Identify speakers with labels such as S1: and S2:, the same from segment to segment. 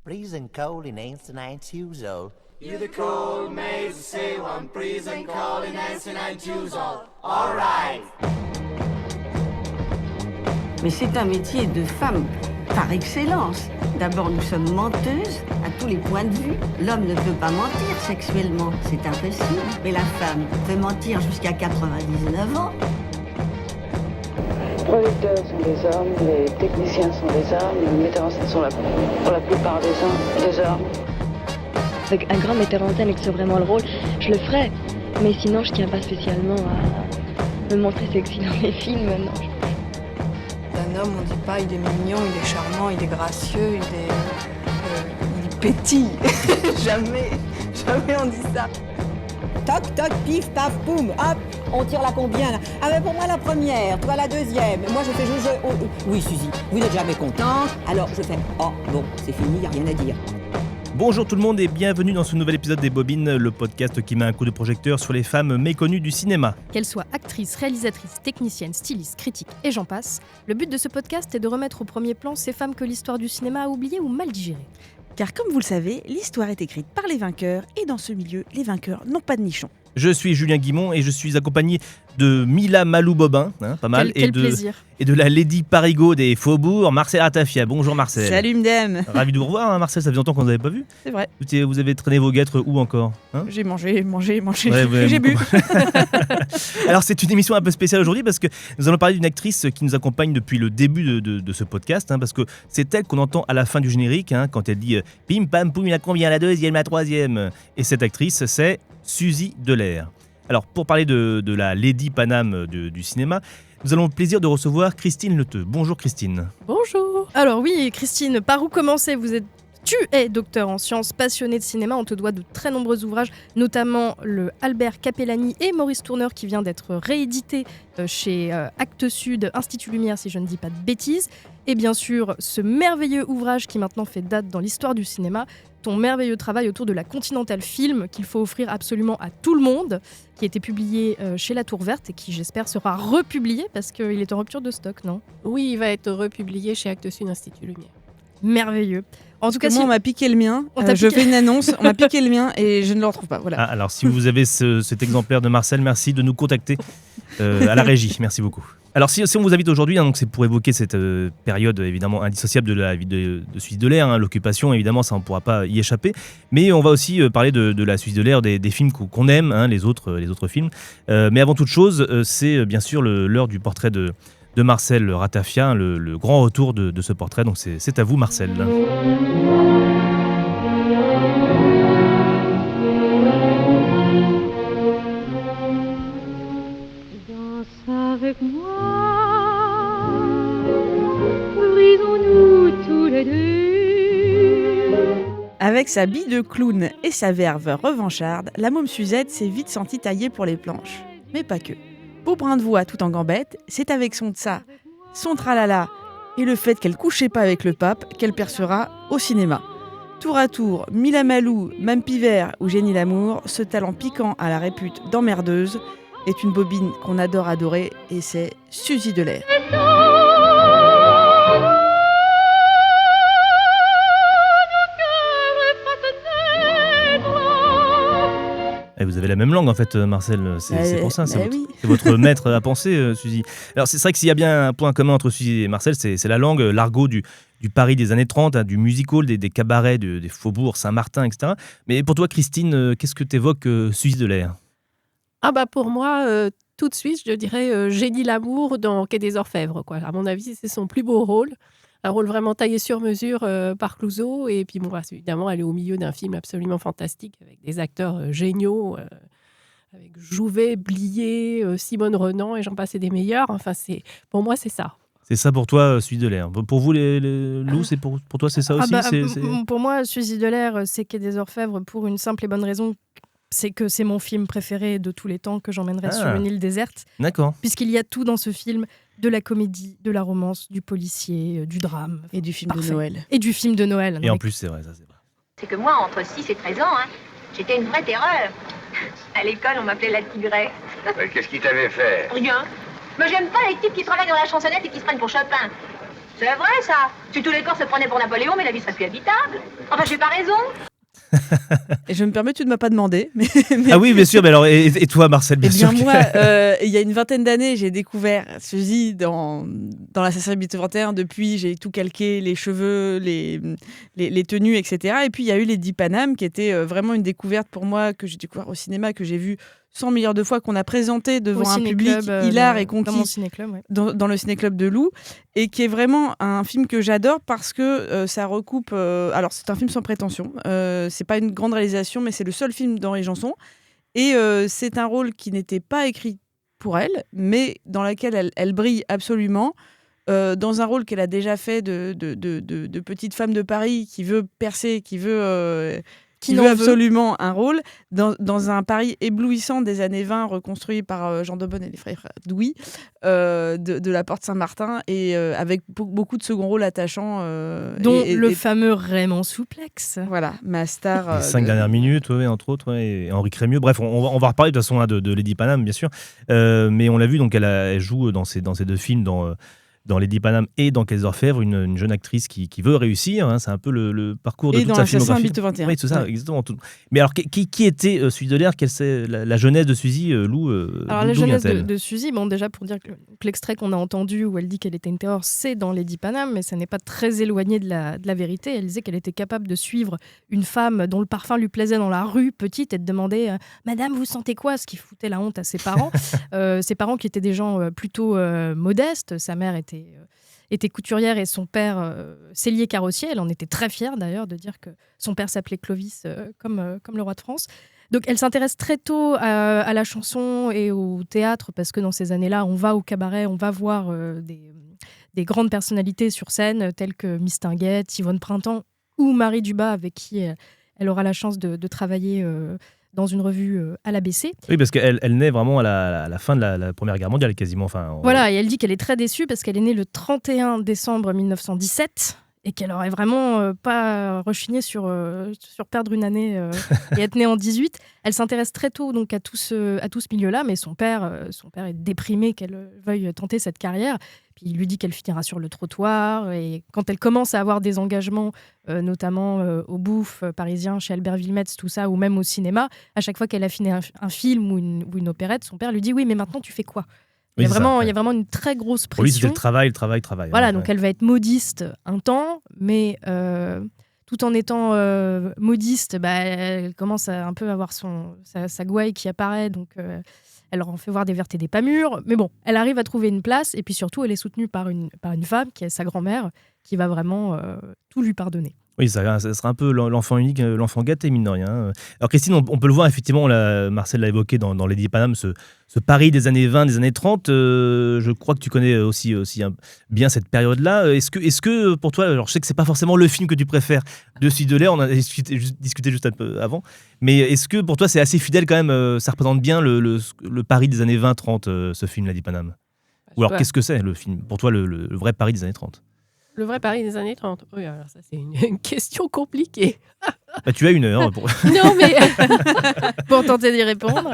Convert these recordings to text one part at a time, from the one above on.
S1: Freezing cold in ancient usual.
S2: You the cold maze, say one, freezing cold in ancient usual. All right.
S3: Mais c'est un métier de femme par excellence. D'abord, nous sommes menteuses à tous les points de vue. L'homme ne peut pas mentir sexuellement, c'est impossible. Mais la femme peut mentir jusqu'à 99 ans.
S4: Les producteurs sont des hommes, les techniciens sont des hommes, les metteurs en scène sont pour la plupart des hommes.
S5: Avec un grand metteur en scène et que c'est vraiment le rôle, je le ferais. Mais sinon, je tiens pas spécialement à me montrer sexy dans mes films, non.
S6: Un homme, on dit pas il est mignon, il est charmant, il est gracieux, il pétille. jamais on dit ça.
S7: Toc, toc, pif, paf, boum, hop, on tire la combien là? Ah mais pour moi la première, toi la deuxième. Moi je fais oui Suzy, vous n'êtes jamais contente, alors je fais oh bon, c'est fini, y a rien à dire.
S8: Bonjour tout le monde et bienvenue dans ce nouvel épisode des Bobines, le podcast qui met un coup de projecteur sur les femmes méconnues du cinéma.
S9: Qu'elles soient actrices, réalisatrices, techniciennes, stylistes, critiques et j'en passe, le but de ce podcast est de remettre au premier plan ces femmes que l'histoire du cinéma a oubliées ou mal digérées.
S10: Car comme vous le savez, l'histoire est écrite par les vainqueurs et dans ce milieu, les vainqueurs n'ont pas de nichon.
S8: Je suis Julien Guimond et je suis accompagné de Mila Malou-Bobin, pas mal,
S9: quel plaisir.
S8: Et de la Lady Parigot des Faubourgs, Marcel Ratafia. Bonjour Marcel.
S10: Salut Mdem.
S8: Ravi de vous revoir Marcel, ça faisait longtemps qu'on ne vous avait pas vu.
S10: C'est vrai.
S8: Vous avez traîné vos guêtres où encore
S10: J'ai mangé,
S8: ouais,
S10: j'ai bu.
S8: Alors c'est une émission un peu spéciale aujourd'hui parce que nous allons parler d'une actrice qui nous accompagne depuis le début de ce podcast, parce que c'est elle qu'on entend à la fin du générique, quand elle dit « Pim pam poum, il a combien la deuxième, la troisième ?» Et cette actrice, c'est Suzy Delair. Alors, pour parler de la Lady Paname du cinéma, nous avons le plaisir de recevoir Christine Leteux. Bonjour Christine.
S9: Bonjour. Alors oui, Christine, par où commencer ? Tu es docteur en sciences, passionné de cinéma, on te doit de très nombreux ouvrages, notamment le Albert Capellani et Maurice Tourneur qui vient d'être réédité chez Actes Sud, Institut Lumière si je ne dis pas de bêtises, et bien sûr ce merveilleux ouvrage qui maintenant fait date dans l'histoire du cinéma, ton merveilleux travail autour de la Continental Film qu'il faut offrir absolument à tout le monde, qui a été publié chez La Tour Verte et qui j'espère sera republié parce qu'il est en rupture de stock, non ?
S11: Oui, il va être republié chez Actes Sud, Institut Lumière.
S9: Merveilleux. En tout cas,
S10: moi, on m'a piqué le mien. Je fais une annonce. On m'a piqué le mien et je ne le retrouve pas. Voilà.
S8: Alors, si vous avez cet exemplaire de Marcel, merci de nous contacter à la régie. Merci beaucoup. Alors, si on vous invite aujourd'hui, donc c'est pour évoquer cette période évidemment indissociable de la vie de Suzy Delair. L'occupation, évidemment, ça on ne pourra pas y échapper. Mais on va aussi parler de la Suzy Delair, des films qu'on aime, les autres films. Mais avant toute chose, c'est bien sûr l'heure du portrait de Marcel Ratafia, le grand retour de ce portrait. Donc c'est à vous Marcel.
S5: Danse avec moi, brisons-nous tous les deux.
S10: Avec sa bille de clown et sa verve revancharde, la môme Suzette s'est vite sentie taillée pour les planches. Mais pas que. Beau brin de voix tout en gambette, c'est avec son tsa, son tralala et le fait qu'elle couchait pas avec le pape qu'elle percera au cinéma. Tour à tour, Mila Malou, Mme Pivert ou Jenny Lamour, ce talent piquant à la répute d'emmerdeuse est une bobine qu'on adore adorer et c'est Suzy Delair.
S8: Et vous avez la même langue en fait Marcel, c'est pour ça, c'est votre maître à penser Suzy. Alors c'est vrai que s'il y a bien un point commun entre Suzy et Marcel, c'est la langue, l'argot du Paris des années 30, du music-hall, des cabarets, des faubourgs, Saint-Martin, etc. Mais pour toi Christine, qu'est-ce que t'évoques Suzy Delair ?
S11: Pour moi, tout de suite, je dirais Jenny Lamour dans Quai des Orfèvres, quoi. À mon avis, c'est son plus beau rôle. Un rôle vraiment taillé sur mesure par Clouzot. Et puis, évidemment, elle est au milieu d'un film absolument fantastique avec des acteurs géniaux, avec Jouvet, Blier, Simone Renan et j'en passe des meilleurs. Enfin, pour moi, c'est ça.
S8: C'est ça pour toi, Suzy Delair. Pour vous, les loups, pour toi, c'est ça aussi
S9: Pour moi, Suzy Delair, c'est Quai des Orfèvres pour une simple et bonne raison. C'est que c'est mon film préféré de tous les temps que j'emmènerai sur une île déserte.
S8: D'accord.
S9: Puisqu'il y a tout dans ce film, de la comédie, de la romance, du policier, du drame.
S10: Et du film de Noël.
S9: Et du film de Noël.
S8: Et en plus, c'est vrai, ça c'est vrai.
S12: C'est que moi, entre 6 et 13 ans, j'étais une vraie terreur. À l'école, on m'appelait la tigresse.
S13: Mais qu'est-ce qu'il t'avait fait ?
S12: Rien. Mais j'aime pas les types qui travaillent dans la chansonnette et qui se prennent pour Chopin. C'est vrai, ça. Si tous les corps se prenaient pour Napoléon, mais la vie serait plus habitable. Enfin, j'ai pas raison.
S10: Et je me permets, tu ne m'as pas demandé. Mais
S8: Ah oui, bien sûr. Mais alors, et toi, Marcel, bien
S10: Eh bien,
S8: sûr.
S10: moi, il y a une vingtaine d'années, j'ai découvert Suzy dans l'Assassin Habité 21. Depuis, j'ai tout calqué, les cheveux, les tenues, etc. Et puis, il y a eu les 10 Paname, qui était vraiment une découverte pour moi, que j'ai découvert au cinéma, que j'ai vu 100 milliards de fois, qu'on a présenté devant un public hilar et conquis
S9: dans mon ciné-club, ouais.
S10: dans le ciné-club de Lou, et qui est vraiment un film que j'adore parce que ça recoupe... alors, c'est un film sans prétention. C'est pas une grande réalisation, mais c'est le seul film d'Henri Janson. Et c'est un rôle qui n'était pas écrit pour elle, mais dans lequel elle brille absolument. Dans un rôle qu'elle a déjà fait de petite femme de Paris qui veut percer, qui veut absolument un rôle, dans un Paris éblouissant des années 20, reconstruit par Jean Daubonne et les frères Douy, de la Porte Saint-Martin, et avec beaucoup de second rôles attachants.
S9: Dont le fameux Raymond Souplex.
S10: Voilà, ma star.
S8: Les 5 dernières minutes, ouais, entre autres, ouais, et Henri Crémieux. Bref, on va reparler de toute façon là, de Lady Paname, bien sûr. Mais on l'a vu, donc elle joue dans ces deux films, dans Lady Paname et dans Quai des Orfèvres, une jeune actrice qui veut réussir. Hein, c'est un peu le parcours de
S10: et
S8: toute
S10: dans
S8: sa filmographie.
S10: Habite 21.
S8: Oui, c'est ça, exactement. Mais alors, qui était Suzy Delair? Quelle c'est la jeunesse de Suzy, Lou?
S9: Alors, la jeunesse de Suzy, bon, déjà pour dire que l'extrait qu'on a entendu où elle dit qu'elle était une terreur, c'est dans Lady Paname, mais ça n'est pas très éloigné de la vérité. Elle disait qu'elle était capable de suivre une femme dont le parfum lui plaisait dans la rue, petite, et de demander Madame, vous sentez quoi? Ce qui foutait la honte à ses parents. Ses parents qui étaient des gens plutôt modestes. Sa mère était couturière et son père sellier carrossier. Elle en était très fière d'ailleurs de dire que son père s'appelait Clovis comme le roi de France. Donc elle s'intéresse très tôt à la chanson et au théâtre parce que dans ces années-là, on va au cabaret, on va voir des grandes personnalités sur scène telles que Mistinguett, Yvonne Printemps ou Marie Dubas avec qui elle aura la chance de travailler dans une revue à l'ABC.
S8: Oui, parce qu'elle naît vraiment à la fin de la Première Guerre mondiale, quasiment.
S9: Voilà, et elle dit qu'elle est très déçue parce qu'elle est née le 31 décembre 1917 et qu'elle aurait vraiment pas rechigné sur perdre une année et être née en 18. Elle s'intéresse très tôt donc à tout ce milieu-là, mais son père est déprimé qu'elle veuille tenter cette carrière. Puis il lui dit qu'elle finira sur le trottoir. Et quand elle commence à avoir des engagements, notamment au Bouffe parisien, chez Albert Wilmetz, tout ça, ou même au cinéma, à chaque fois qu'elle a fini un film ou une opérette, son père lui dit « Oui, mais maintenant, tu fais quoi ?» Il y a vraiment une très grosse pression.
S8: Pour lui, c'était le travail.
S9: Voilà, donc elle va être modiste un temps, mais tout en étant modiste, elle commence à un peu avoir sa gouaille qui apparaît, donc elle leur en fait voir des vertes et des pas mûres. Mais bon, elle arrive à trouver une place, et puis surtout, elle est soutenue par une femme, qui est sa grand-mère, qui va vraiment tout lui pardonner.
S8: Oui, ça sera un peu l'enfant unique, l'enfant gâté, mine de rien. Alors Christine, on peut le voir, effectivement, Marcel l'a évoqué dans Lady Paname, ce Paris des années 20, des années 30. Je crois que tu connais aussi bien cette période-là. Est-ce que pour toi, alors je sais que c'est pas forcément le film que tu préfères de Suzy Delair, on en a discuté juste un peu avant, mais est-ce que pour toi c'est assez fidèle quand même, ça représente bien le Paris des années 20-30, ce film Lady Paname? Ou alors qu'est-ce que c'est le film, pour toi, le vrai Paris des années 30?
S11: Le vrai Paris des années 30. Oui, alors ça, c'est une question compliquée.
S8: Tu as une heure pour...
S11: Non, mais...
S9: pour tenter d'y répondre.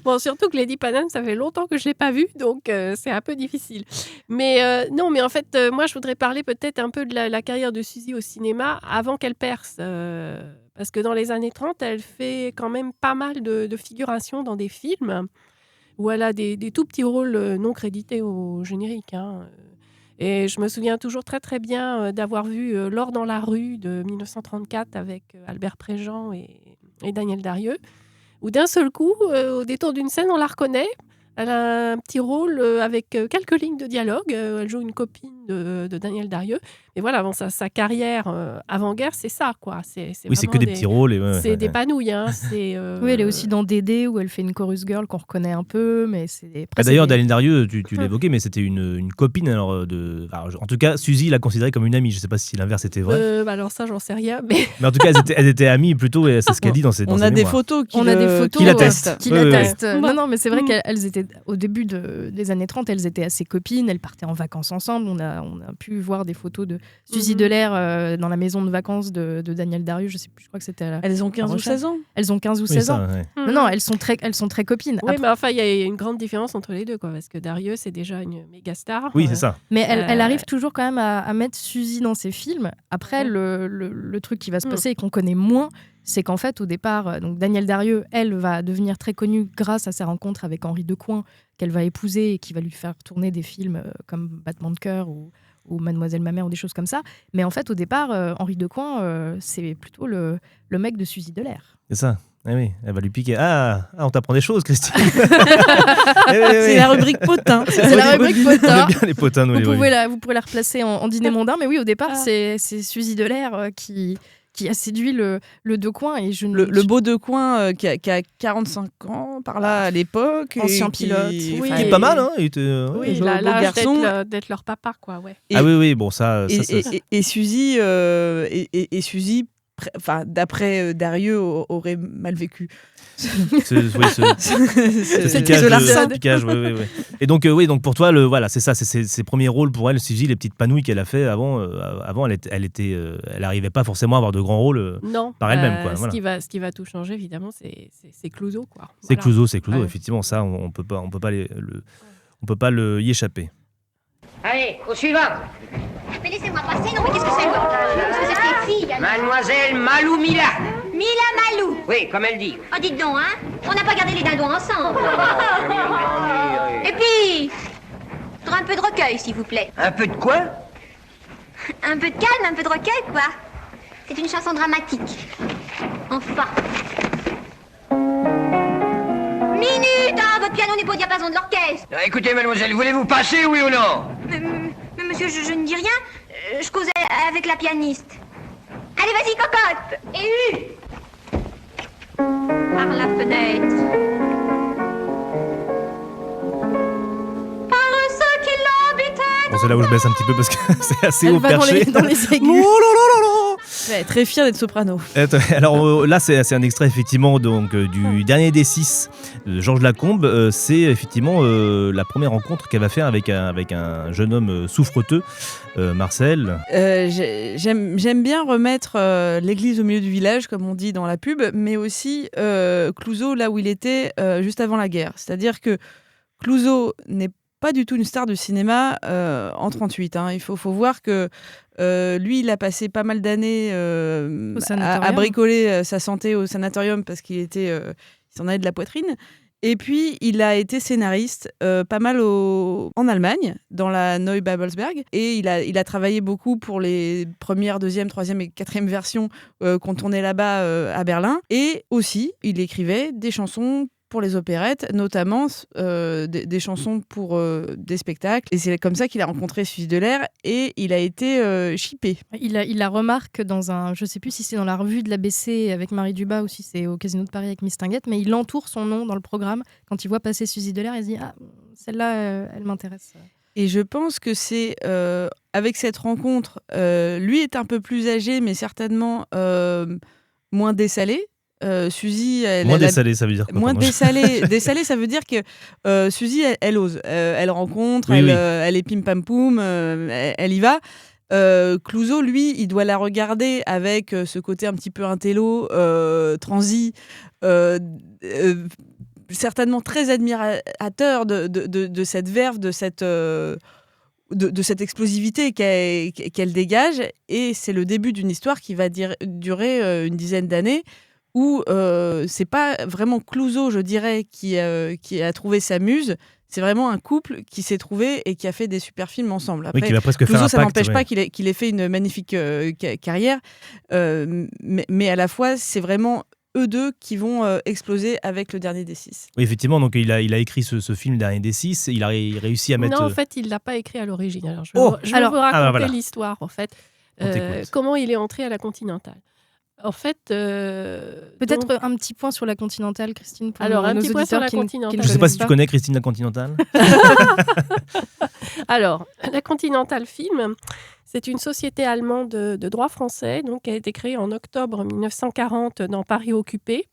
S11: Bon, surtout que Lady Paname, ça fait longtemps que je ne l'ai pas vue, donc c'est un peu difficile. Mais non, mais en fait, moi, je voudrais parler peut-être un peu de la carrière de Suzy au cinéma avant qu'elle perce. Parce que dans les années 30, elle fait quand même pas mal de figurations dans des films où elle a des tout petits rôles non crédités au générique, hein. Et je me souviens toujours très très bien d'avoir vu L'or dans la rue de 1934 avec Albert Préjean et Daniel Darieux, où d'un seul coup, au détour d'une scène, on la reconnaît. Elle a un petit rôle avec quelques lignes de dialogue. Elle joue une copine de Daniel Darieux. Et voilà, bon, sa carrière avant-guerre, c'est ça, quoi.
S8: Oui, c'est que des petits rôles.
S11: C'est des panouilles. Hein.
S9: Oui, elle est aussi dans Dédé, où elle fait une chorus girl qu'on reconnaît un peu. Mais c'est
S8: d'ailleurs, Daniel Darieux, tu l'évoquais, mais c'était une copine. Alors, en tout cas, Suzy l'a considérée comme une amie. Je ne sais pas si l'inverse était vrai.
S11: Alors ça, j'en sais rien. Mais
S8: en tout cas, elles étaient amies plutôt, et c'est ce qu'elle dit dans ses
S10: On a des photos qui
S8: l'attestent.
S9: Non, mais c'est vrai qu'elles étaient, au début des années 30, elles étaient assez copines. Elles partaient en vacances ensemble. On a pu voir des photos de Suzy Delair dans la maison de vacances de Daniel Darieux, je sais plus, je crois que c'était
S10: Elles ont 15 ou 16 ans.
S9: Elles ont 15 ou 16 ans. Non, elles sont très copines.
S11: Oui, mais enfin, il y a une grande différence entre les deux, quoi, parce que Darieux, c'est déjà une méga star.
S8: Oui, c'est ça.
S9: Mais elle arrive toujours quand même à mettre Suzy dans ses films. Après, le truc qui va se passer et qu'on connaît moins, c'est qu'en fait, au départ, donc Daniel Darieux, elle va devenir très connue grâce à sa rencontre avec Henri Decoing, qu'elle va épouser et qui va lui faire tourner des films comme Battement de cœur ou Mademoiselle ma mère ou des choses comme ça. Mais en fait, au départ, Henri Decoing, c'est plutôt le mec de Suzy Delair.
S8: C'est ça. Ah oui, elle va lui piquer. Ah, on t'apprend des choses, Christine.
S10: C'est la rubrique potin.
S9: C'est la rubrique potin.
S8: On aime bien les potins, nous,
S9: vous pourrez la replacer en dîner mondain. Mais oui, au départ, c'est Suzy Delair qui a séduit le Decoing. Et
S10: le beau Decoing qui a 45 ans par là à l'époque.
S9: Ancien pilote.
S8: Oui, il est pas mal, hein. Il était,
S11: oui, il a l'âge d'être leur papa, quoi. Ouais.
S8: Oui, bon, ça.
S10: Et Suzy, Suzy, d'après Darieux, aurait mal vécu.
S8: Ce piquage, oui. Et donc, donc pour toi, voilà, c'est ça, c'est ses premiers rôles pour elle, Suzy, les petites panouilles qu'elle a fait avant, elle arrivait pas forcément à avoir de grands rôles par elle-même, quoi. Voilà.
S11: Ce qui va tout changer, évidemment, c'est Clouzot, quoi.
S8: C'est Clouzot, effectivement, ça, on peut pas y échapper.
S12: Allez, au suivant. Mais laissez-moi passer, non mais qu'est-ce que c'est quoi? Qu'est-ce que c'est que ces filles?
S2: Mademoiselle Malou Mila.
S12: Mila Malou.
S2: Oui, comme elle dit.
S12: Oh, dites donc, hein, on n'a pas gardé les dindons ensemble. Et puis, faudra un peu de recueil, s'il vous plaît.
S2: Un peu de quoi?
S12: Un peu de calme, un peu de recueil, quoi. C'est une chanson dramatique. Enfin. Minute, hein, votre piano n'est pas au diapason de l'orchestre.
S2: Écoutez, mademoiselle, voulez-vous passer, oui ou non?
S12: Mais monsieur, je ne dis rien. Je causais avec la pianiste. Allez, vas-y, cocotte. Et par la fenêtre. Par ceux qui l'habitaient.
S8: Bon, c'est là où je baisse un petit peu parce que c'est assez haut
S9: perché.
S8: Dans
S9: les aigus.
S10: Ouais, très fière d'être soprano.
S8: Alors là, c'est un extrait effectivement du dernier des 6 de Georges Lacombe. C'est effectivement la première rencontre qu'elle va faire avec un jeune homme souffreteux, Marcel.
S10: J'aime bien remettre l'église au milieu du village, comme on dit dans la pub, mais aussi Clouzot là où il était juste avant la guerre. C'est-à-dire que Clouzot n'est pas du tout une star du cinéma en 1938. Hein. Il faut voir que lui, il a passé pas mal d'années à bricoler sa santé au sanatorium parce qu'il s'en allait de la poitrine. Et puis, il a été scénariste pas mal en Allemagne, dans la Neue Babelsberg. Et il a travaillé beaucoup pour les premières, deuxième, troisième et quatrième versions qu'on tournait là-bas à Berlin. Et aussi, il écrivait des chansons pour les opérettes, notamment des chansons pour des spectacles. Et c'est comme ça qu'il a rencontré Suzy Delair et il a été chippé.
S9: Il la remarque dans un... Je ne sais plus si c'est dans la revue de l'ABC avec Marie Dubas ou si c'est au Casino de Paris avec Miss Tinguette, mais il entoure son nom dans le programme. Quand il voit passer Suzy Delair, il se dit « Ah, celle-là, elle m'intéresse ».
S10: Et je pense que c'est avec cette rencontre, lui est un peu plus âgé, mais certainement moins dessalé. Suzy,
S8: moins dessalé, ça veut dire quoi?
S10: Moins dessalé, ça veut dire que Suzy, elle ose, elle rencontre, elle est pim pam poum, elle y va. Clouzot, lui, il doit la regarder avec ce côté un petit peu intello, transi, certainement très admirateur de cette verve, de cette explosivité qu'elle dégage. Et c'est le début d'une histoire qui va durer une dizaine d'années, où c'est pas vraiment Clouzot, je dirais, qui a trouvé sa muse. C'est vraiment un couple qui s'est trouvé et qui a fait des super films ensemble. Après,
S8: qui va presque
S10: Clouzot,
S8: faire un
S10: ça
S8: pacte,
S10: n'empêche pas qu'il ait fait une magnifique carrière, mais à la fois, c'est vraiment eux deux qui vont exploser avec le dernier des 6.
S8: Oui, effectivement, donc il a écrit ce film, le dernier des 6, il a réussi à mettre...
S11: Non, en fait, il ne l'a pas écrit à l'origine. Alors, je vais vous raconter l'histoire, en fait. Comment il est entré à la Continentale. En fait,
S9: peut-être un petit point sur la Continentale, Christine.
S11: Alors, un petit point sur la Continentale.
S8: Je ne sais pas si tu connais Christine la Continentale.
S11: Alors, la Continentale Film, c'est une société allemande de droit français, donc qui a été créée en octobre 1940 dans Paris occupé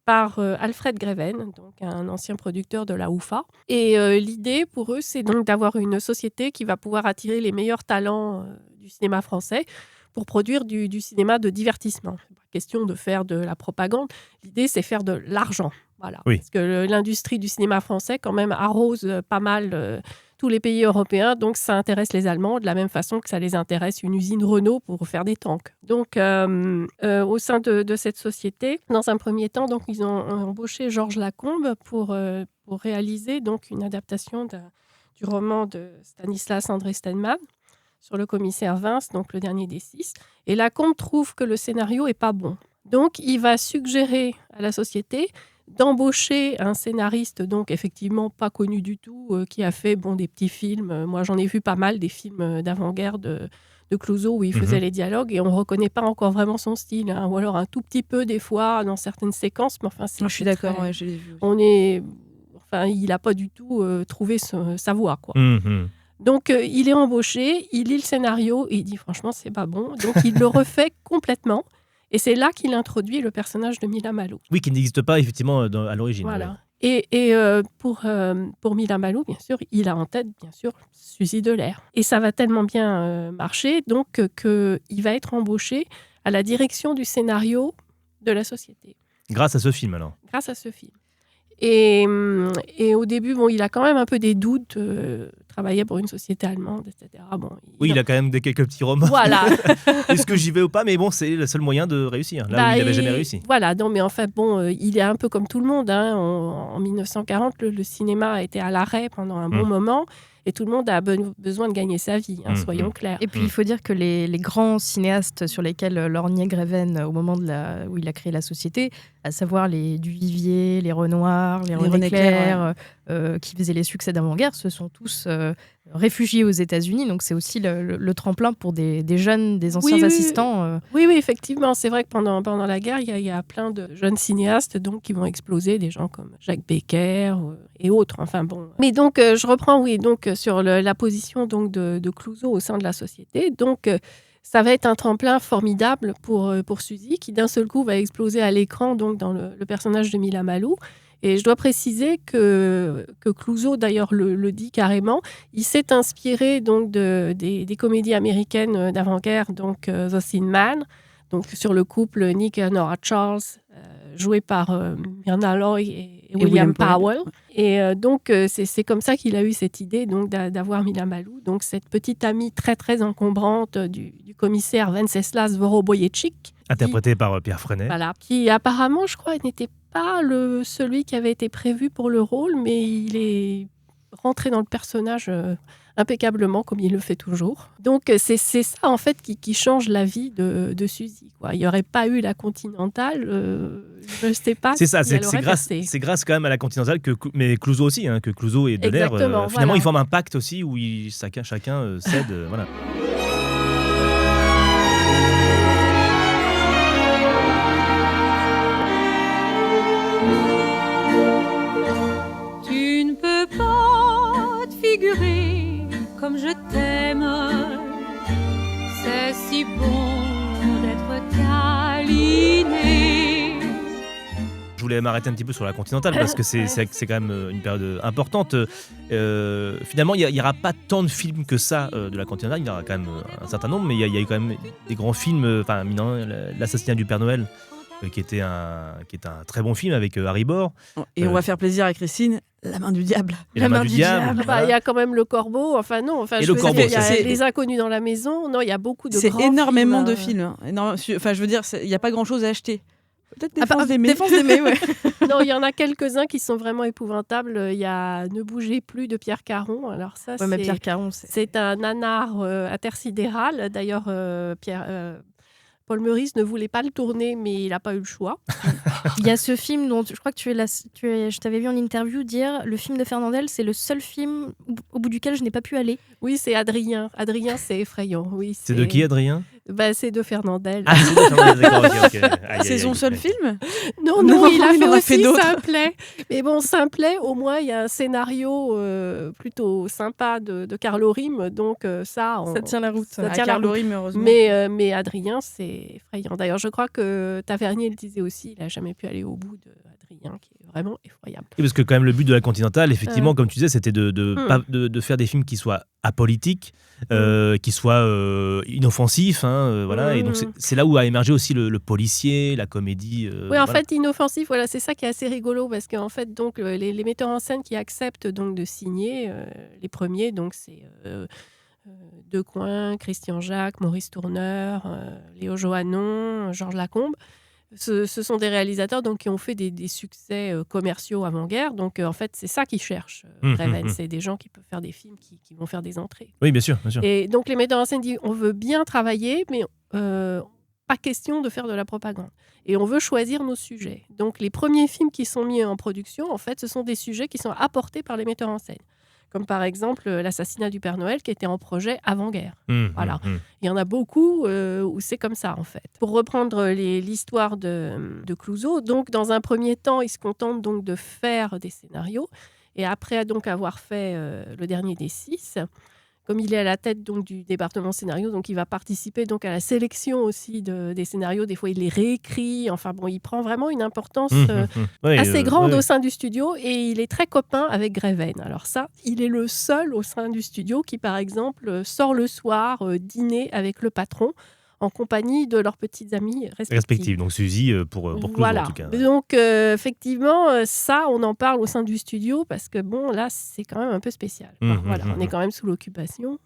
S11: par Alfred Greven, donc un ancien producteur de la UFA. Et l'idée pour eux, c'est donc d'avoir une société qui va pouvoir attirer les meilleurs talents du cinéma français pour produire du cinéma de divertissement. C'est pas question de faire de la propagande. L'idée, c'est faire de l'argent. Voilà.
S8: Oui.
S11: Parce que l'industrie du cinéma français, quand même, arrose pas mal tous les pays européens. Donc, ça intéresse les Allemands de la même façon que ça les intéresse une usine Renault pour faire des tanks. Donc, au sein de cette société, dans un premier temps, donc, ils ont embauché Georges Lacombe pour réaliser donc, une adaptation du roman de Stanislas André Steinman sur le commissaire Vince, donc le dernier des 6. Et Lacombe trouve que le scénario est pas bon. Donc, il va suggérer à la société d'embaucher un scénariste, donc effectivement pas connu du tout, qui a fait des petits films. Moi, j'en ai vu pas mal, des films d'avant-guerre de Clouzot où il faisait les dialogues et on ne reconnaît pas encore vraiment son style, ou alors un tout petit peu des fois dans certaines séquences. Mais enfin,
S10: Je suis d'accord, ouais, je l'ai vu.
S11: Il n'a pas du tout trouvé sa voix, quoi. Donc, il est embauché, il lit le scénario et il dit franchement, c'est pas bon. Donc, il le refait complètement. Et c'est là qu'il introduit le personnage de Mila Malou.
S8: Oui, qui n'existe pas effectivement à l'origine.
S11: Voilà. Et pour Mila Malou, bien sûr, il a en tête, bien sûr, Suzy Delair. Et ça va tellement bien marcher donc qu'il va être embauché à la direction du scénario de la société.
S8: Grâce à ce film, alors.
S11: Grâce à ce film. Et au début, il a quand même un peu des doutes, travaillait pour une société allemande, etc.
S8: Il a quand même quelques petits romans.
S11: Voilà.
S8: Est-ce que j'y vais ou pas? Mais bon, c'est le seul moyen de réussir, là où il n'avait jamais réussi.
S11: Voilà, non, mais en fait, il est un peu comme tout le monde. Hein. En 1940, le cinéma a été à l'arrêt pendant un bon moment. Et tout le monde a besoin de gagner sa vie, soyons clairs.
S9: Et puis, il faut dire que les grands cinéastes sur lesquels lorgnait Greven au moment où il a créé la société, à savoir les Duvivier, les Renoir, les René Clair, qui faisaient les succès d'avant-guerre, se sont tous réfugiés aux États-Unis. Donc, c'est aussi le tremplin pour des jeunes, des anciens assistants.
S11: Oui, effectivement. C'est vrai que pendant la guerre, il y a plein de jeunes cinéastes qui vont exploser, des gens comme Jacques Becker et autres. Enfin, bon. Mais donc, je reprends, sur la position de Clouzot au sein de la société. Donc, ça va être un tremplin formidable pour Suzy, qui d'un seul coup va exploser à l'écran dans le personnage de Mila Malou. Et je dois préciser que Clouzot, d'ailleurs, le dit carrément, il s'est inspiré des comédies américaines d'avant-guerre, donc The Thin Man, donc sur le couple Nick et Nora Charles, joué par Myrna Loy et William Powell. Et donc, c'est comme ça qu'il a eu cette idée d'avoir Mila Malou, donc cette petite amie très, très encombrante du commissaire Venceslas Voroboječík.
S8: Interprété par Pierre Freinet.
S11: Voilà, qui apparemment, je crois, n'était pas celui qui avait été prévu pour le rôle, mais il est rentré dans le personnage impeccablement, comme il le fait toujours. Donc, c'est ça, en fait, qui change la vie de Suzy. Il n'y aurait pas eu la Continentale, je ne sais pas.
S8: C'est ça,
S11: c'est
S8: grâce quand même à la Continentale, mais Clouzot aussi, que Clouzot et Delair, finalement, ils forment un pacte aussi où chacun cède. Voilà.
S13: Tu ne peux pas te figurer comme je t'aime, c'est si bon d'être câliné.
S8: Je voulais m'arrêter un petit peu sur la Continentale parce que c'est quand même une période importante. Finalement, il n'y aura pas tant de films que ça de la Continentale. Il y aura quand même un certain nombre, mais il y a eu quand même des grands films. L'assassinat du Père Noël, qui est un très bon film avec Harry Bor.
S10: Et on va faire plaisir à Christine. La main du diable.
S8: La main du diable.
S11: Il y a quand même Le Corbeau. Enfin, non. Enfin,
S8: et Le Corbeau.
S11: Il y a Les Inconnus dans la maison. Non, il y a beaucoup de grands films.
S10: C'est énormément de films. Enfin, je veux dire, il n'y a pas grand-chose à acheter. Peut-être Défense d'aimer. Ouais.
S11: Non, il y en a quelques-uns qui sont vraiment épouvantables. Il y a Ne bougez plus de Pierre Caron. Alors ça,
S9: mais Pierre Caron,
S11: c'est un nanar intersidéral. D'ailleurs, Paul Meurice ne voulait pas le tourner, mais il n'a pas eu le choix.
S9: Il y a ce film dont je crois que je t'avais vu en interview dire le film de Fernandel, c'est le seul film au bout duquel je n'ai pas pu aller.
S11: Oui, c'est Adrien. Adrien, c'est effrayant. Oui,
S8: c'est de qui, Adrien?
S11: C'est de Fernandel.
S8: Ah, c'est de Fernandel, d'accord. Okay.
S10: C'est son seul film?
S11: Non, il a fait aussi Simplet. Mais bon, Simplet, au moins, il y a un scénario plutôt sympa de Carlo Rime, donc ça
S9: tient la route.
S11: Ça tient
S10: Carlo Rime, heureusement.
S11: Mais Adrien, c'est effrayant. D'ailleurs, je crois que Tavernier le disait aussi, il n'a jamais pu aller au bout d'Adrien, qui est vraiment effroyable.
S8: Et parce que quand même, le but de la Continentale, effectivement, comme tu disais, c'était de faire des films qui soient apolitique, qui soit inoffensif, voilà. Et donc c'est là où a émergé aussi le policier, la comédie.
S11: Oui, en fait, inoffensif, voilà, c'est ça qui est assez rigolo parce qu'en fait, donc les metteurs en scène qui acceptent donc de signer, les premiers, donc c'est Decoing, Christian Jacques, Maurice Tourneur, Léo Johannon, Georges Lacombe. Ce sont des réalisateurs donc, qui ont fait des succès commerciaux avant-guerre. Donc, en fait, c'est ça qu'ils cherchent, Greven. C'est des gens qui peuvent faire des films qui vont faire des entrées.
S8: Oui, bien sûr, bien sûr.
S11: Et donc, les metteurs en scène disent on veut bien travailler, mais pas question de faire de la propagande. Et on veut choisir nos sujets. Donc, les premiers films qui sont mis en production, en fait, ce sont des sujets qui sont apportés par les metteurs en scène. Comme par exemple l'assassinat du Père Noël qui était en projet avant-guerre. Voilà. Il y en a beaucoup où c'est comme ça en fait. Pour reprendre l'histoire de Clouzot, donc dans un premier temps, il se contente donc de faire des scénarios et après donc avoir fait le dernier des 6, comme il est à la tête donc du département scénario, donc il va participer donc à la sélection aussi des scénarios. Des fois, il les réécrit. Enfin bon, il prend vraiment une importance assez grande au sein du studio et il est très copain avec Greven. Alors ça, il est le seul au sein du studio qui, par exemple, sort le soir dîner avec le patron en compagnie de leurs petites amies respectives.
S8: Donc Suzy pour Clouzot
S11: voilà.
S8: en tout cas.
S11: Donc effectivement, ça, on en parle au sein du studio parce que bon, là, c'est quand même un peu spécial. Voilà, on est quand même sous l'occupation.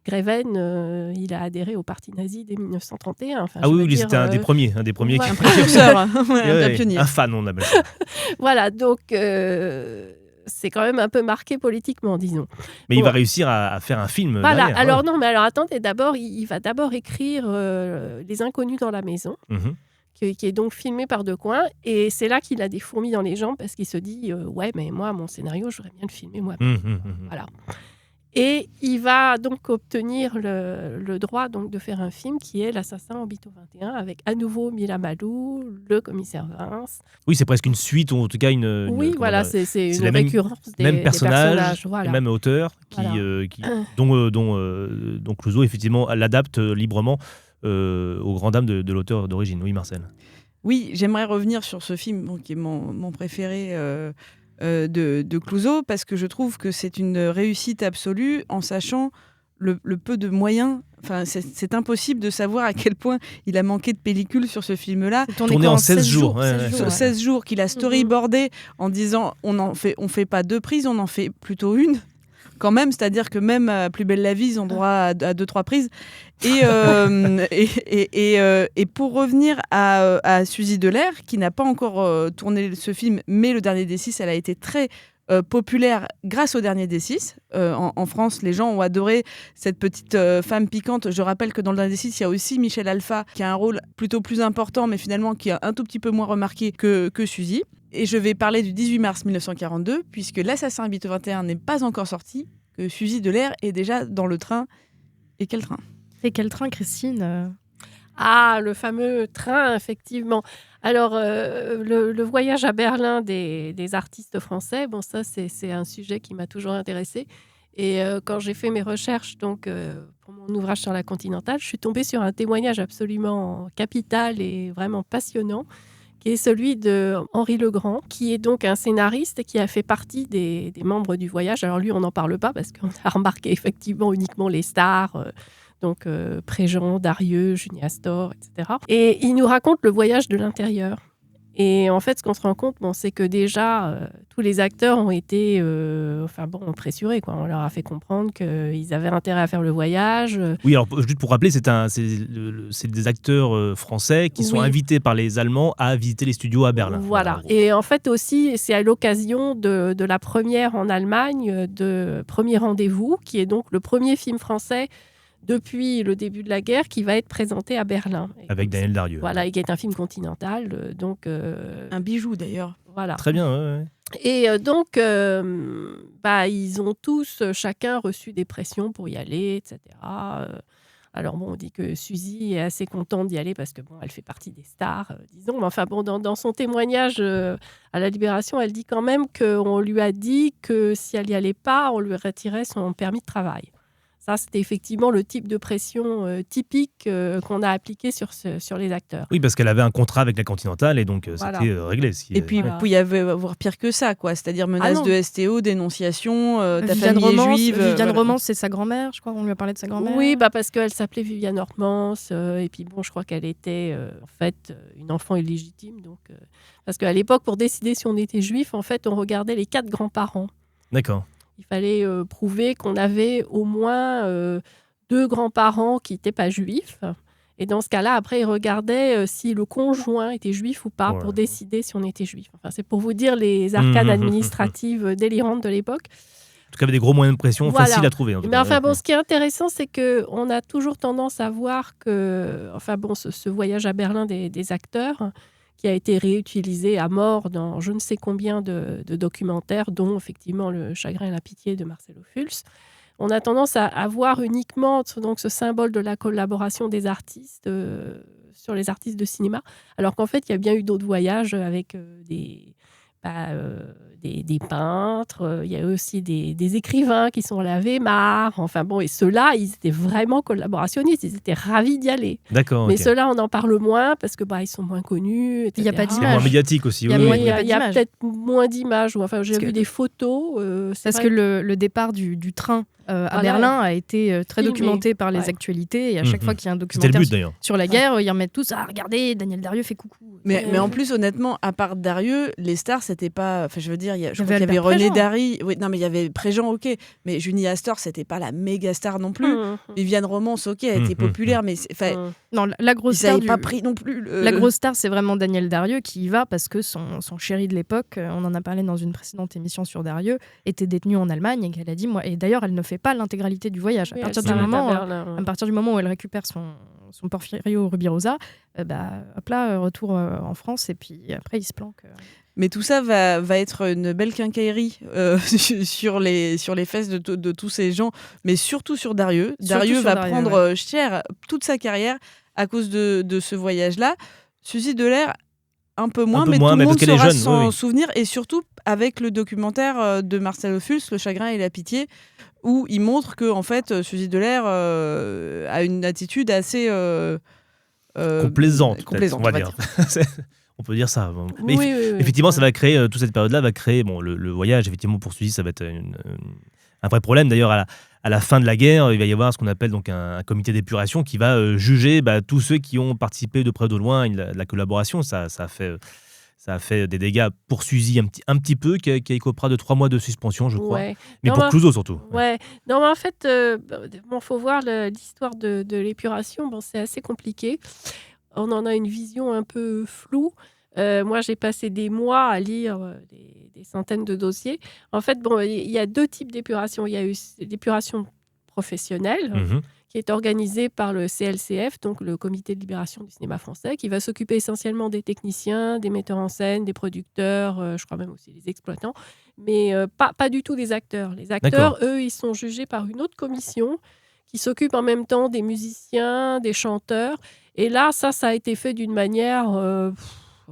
S11: Greven, il a adhéré au parti nazi dès 1931. Enfin,
S8: c'était un des premiers.
S10: Un précurseur, un pionnier.
S8: Un fan, on appelle ça.
S11: Voilà, donc c'est quand même un peu marqué politiquement, disons.
S8: Mais il va réussir à faire un film.
S11: Voilà,
S8: derrière,
S11: alors non, mais alors attendez, d'abord, il va d'abord écrire Les Inconnus dans la maison, qui est donc filmé par Decoing, et c'est là qu'il a des fourmis dans les jambes parce qu'il se dit ouais, mais moi, mon scénario, j'aurais bien le filmer moi-même. Voilà. Et il va donc obtenir le droit donc, de faire un film qui est L'Assassin en Bito 21 avec à nouveau Mila Malou, le commissaire Vince.
S8: Oui, c'est presque une suite, ou en tout cas une.
S11: Oui, voilà, c'est une récurrence
S8: même personnage,
S11: voilà.
S8: même auteur, dont Clouzot effectivement l'adapte librement aux grandes dames de l'auteur d'origine. Oui, Marcel.
S10: Oui, j'aimerais revenir sur ce film qui est mon préféré. De Clouzot, parce que je trouve que c'est une réussite absolue en sachant le peu de moyens. Enfin, c'est impossible de savoir à quel point il a manqué de pellicule sur ce film-là.
S8: Tourné en 16 jours.
S10: 16 jours qu'il a storyboardé en disant on fait pas 2 prises, on en fait plutôt une. Quand même, c'est-à-dire que même à Plus belle la vie, ils ont droit à 2-3 prises. Et pour revenir à Suzy Delair, qui n'a pas encore tourné ce film, mais Le Dernier des 6, elle a été très populaire grâce au Dernier des 6. En France, les gens ont adoré cette petite femme piquante. Je rappelle que dans Le Dernier des 6, il y a aussi Michel Alpha, qui a un rôle plutôt plus important, mais finalement qui est un tout petit peu moins remarqué que Suzy. Et je vais parler du 18 mars 1942, puisque L'Assassin à Bito 21 n'est pas encore sorti, que Suzy Delair est déjà dans le train. Et quel train ?
S9: Et quel train, Christine ?
S11: Ah, le fameux train, effectivement. Alors, le voyage à Berlin des artistes français, bon, ça, c'est un sujet qui m'a toujours intéressée. Et quand j'ai fait mes recherches donc, pour mon ouvrage sur la Continentale, je suis tombée sur un témoignage absolument capital et vraiment passionnant, qui est celui de Henri Legrand, qui est donc un scénariste qui a fait partie des membres du voyage. Alors lui, on n'en parle pas parce qu'on a remarqué effectivement uniquement les stars, donc Préjean, Darieux, Juni Astor, etc. Et il nous raconte le voyage de l'intérieur. Et en fait, ce qu'on se rend compte, c'est que déjà, tous les acteurs ont été pressurés, quoi. On leur a fait comprendre qu'ils avaient intérêt à faire le voyage.
S8: Oui, alors juste pour rappeler, c'est des acteurs français qui sont invités par les Allemands à visiter les studios à Berlin.
S11: Voilà. Et en fait aussi, c'est à l'occasion de la première en Allemagne de Premier Rendez-vous, qui est donc le premier film français depuis le début de la guerre, qui va être présenté à Berlin.
S8: Avec Daniel Darieux.
S11: Voilà, et qui est un film continental. Donc,
S10: un bijou, d'ailleurs.
S11: Voilà.
S8: Très bien, ouais.
S11: Et donc, ils ont tous, chacun, reçu des pressions pour y aller, etc. Alors, on dit que Suzy est assez contente d'y aller parce que, elle fait partie des stars, disons. Mais dans son témoignage à la Libération, elle dit quand même qu'on lui a dit que si elle n'y allait pas, on lui retirait son permis de travail. Ça, c'était effectivement le type de pression typique qu'on a appliqué sur les acteurs.
S8: Oui, parce qu'elle avait un contrat avec la Continentale et donc
S11: Voilà.
S8: c'était réglé.
S10: Et puis, il pouvait y avoir pire que ça, quoi. C'est-à-dire menace
S11: non.
S10: de STO, dénonciation, ta
S9: Viviane
S10: famille
S9: Romance,
S10: est juive.
S9: Viviane
S10: voilà.
S9: Romance, c'est sa grand-mère, je crois. On lui a parlé de sa grand-mère.
S11: Oui, parce qu'elle s'appelait Viviane Hormance. Et puis, bon, je crois qu'elle était, en fait, une enfant illégitime. Donc, parce qu'à l'époque, pour décider si on était juif, en fait, on regardait les 4 grands-parents.
S8: D'accord.
S11: Il fallait prouver qu'on avait au moins 2 grands-parents qui n'étaient pas juifs. Et dans ce cas-là, après, ils regardaient si le conjoint était juif ou pas pour décider si on était juif. Enfin, c'est pour vous dire les arcanes administratives délirantes de l'époque.
S8: En tout cas, il y avait des gros moyens de pression faciles à trouver.
S11: Mais enfin, bon, ce qui est intéressant, c'est qu'on a toujours tendance à voir que, enfin, bon, ce voyage à Berlin des acteurs, qui a été réutilisé à mort dans je ne sais combien de documentaires, dont effectivement Le Chagrin et la Pitié de Marcelo Fulz. On a tendance à voir uniquement donc, ce symbole de la collaboration des artistes sur les artistes de cinéma, alors qu'en fait, il y a bien eu d'autres voyages avec des peintres, il y a aussi des écrivains qui sont à la Weimar. Enfin bon, et ceux-là, ils étaient vraiment collaborationnistes, ils étaient ravis d'y aller.
S8: D'accord.
S11: Mais
S8: ok.
S11: ceux-là, on en parle moins parce que ils sont moins connus, etc.
S9: Il y a pas
S8: C'est
S9: d'image.
S8: moins médiatique aussi.
S11: Il y a,
S8: oui,
S11: moins-
S8: oui.
S11: il y a peut-être moins d'images. Enfin, j'ai
S9: Parce
S11: vu
S9: que-
S11: des photos. C'est
S9: Parce
S11: vrai.
S9: que le départ du train à
S11: Voilà.
S9: Berlin a été très
S11: Filmé.
S9: documenté par les
S11: Ouais.
S9: actualités. Et à chaque fois qu'il y a un
S8: C'était le
S9: documentaire
S8: but d'ailleurs.
S9: sur la guerre, ils remettent tous regardez, Daniel Darieux fait coucou.
S10: Mais en plus, honnêtement, à part Darieux, les stars, c'était pas. Enfin, je veux dire, je crois
S9: avait
S10: qu'il y avait
S9: Albert
S10: René
S9: Préjean.
S10: Dary. Oui, non, mais il y avait Préjean, ok. Mais Junie Astor, c'était pas la méga star non plus. Viviane Romance, ok, elle était populaire, mais
S9: Non, la grosse
S10: ils
S9: star
S10: n'avaient pas pris non plus.
S9: La grosse star, c'est vraiment Daniel Darieux qui y va parce que son chéri de l'époque, on en a parlé dans une précédente émission sur Darieux, était détenu en Allemagne et qu'elle a dit moi. Et d'ailleurs, elle ne fait pas l'intégralité du voyage.
S11: Oui,
S9: À partir
S11: elle s'arrête à
S9: du
S11: Berlin, ouais.
S9: à partir du moment où elle récupère son Porfirio Rubirosa, hop là, retour en France et puis après il se planque.
S10: Mais tout ça va être une belle quincaillerie sur les fesses de tous ces gens, mais surtout sur Darieux.
S9: Surtout
S10: Darieux
S9: sur
S10: va
S9: Darieux,
S10: prendre cher toute sa carrière à cause de ce voyage-là. Suzy Delair, un peu moins, mais tout le
S8: mais parce
S10: monde
S8: qu'elle est
S10: saura
S8: jeune,
S10: s'en
S8: oui, oui.
S10: souvenir, et surtout avec le documentaire de Marcelo Fulz, Le Chagrin et la Pitié, où il montre que en fait, Suzy Delair a une attitude assez
S8: Complaisante,
S10: complaisante,
S8: on va dire. On peut dire ça. Mais
S11: Oui, oui, oui.
S8: effectivement, ça va créer, toute cette période-là va créer, le voyage, effectivement, pour Suzy, ça va être un vrai problème. D'ailleurs, à la fin de la guerre, il va y avoir ce qu'on appelle donc un comité d'épuration qui va juger tous ceux qui ont participé de près ou de loin de la collaboration. Ça a fait des dégâts pour Suzy un petit peu, qui écopera de 3 mois de suspension, je crois.
S11: Ouais.
S8: Mais
S11: Non,
S8: pour
S11: mais-
S8: Clouzot surtout.
S11: Ouais. Non, mais en fait, faut voir l'histoire de l'épuration. Bon, c'est assez compliqué. On en a une vision un peu floue. Moi, j'ai passé des mois à lire des centaines de dossiers. En fait, bon, il y a 2 types d'épuration. Il y a eu l'épuration professionnelle,
S8: Mhm.
S11: qui est organisée par le CLCF, donc le Comité de libération du cinéma français, qui va s'occuper essentiellement des techniciens, des metteurs en scène, des producteurs, je crois même aussi des exploitants, mais pas du tout des acteurs. Les acteurs, eux, ils sont jugés par une autre commission qui s'occupe en même temps des musiciens, des chanteurs. Et là, ça a été fait d'une manière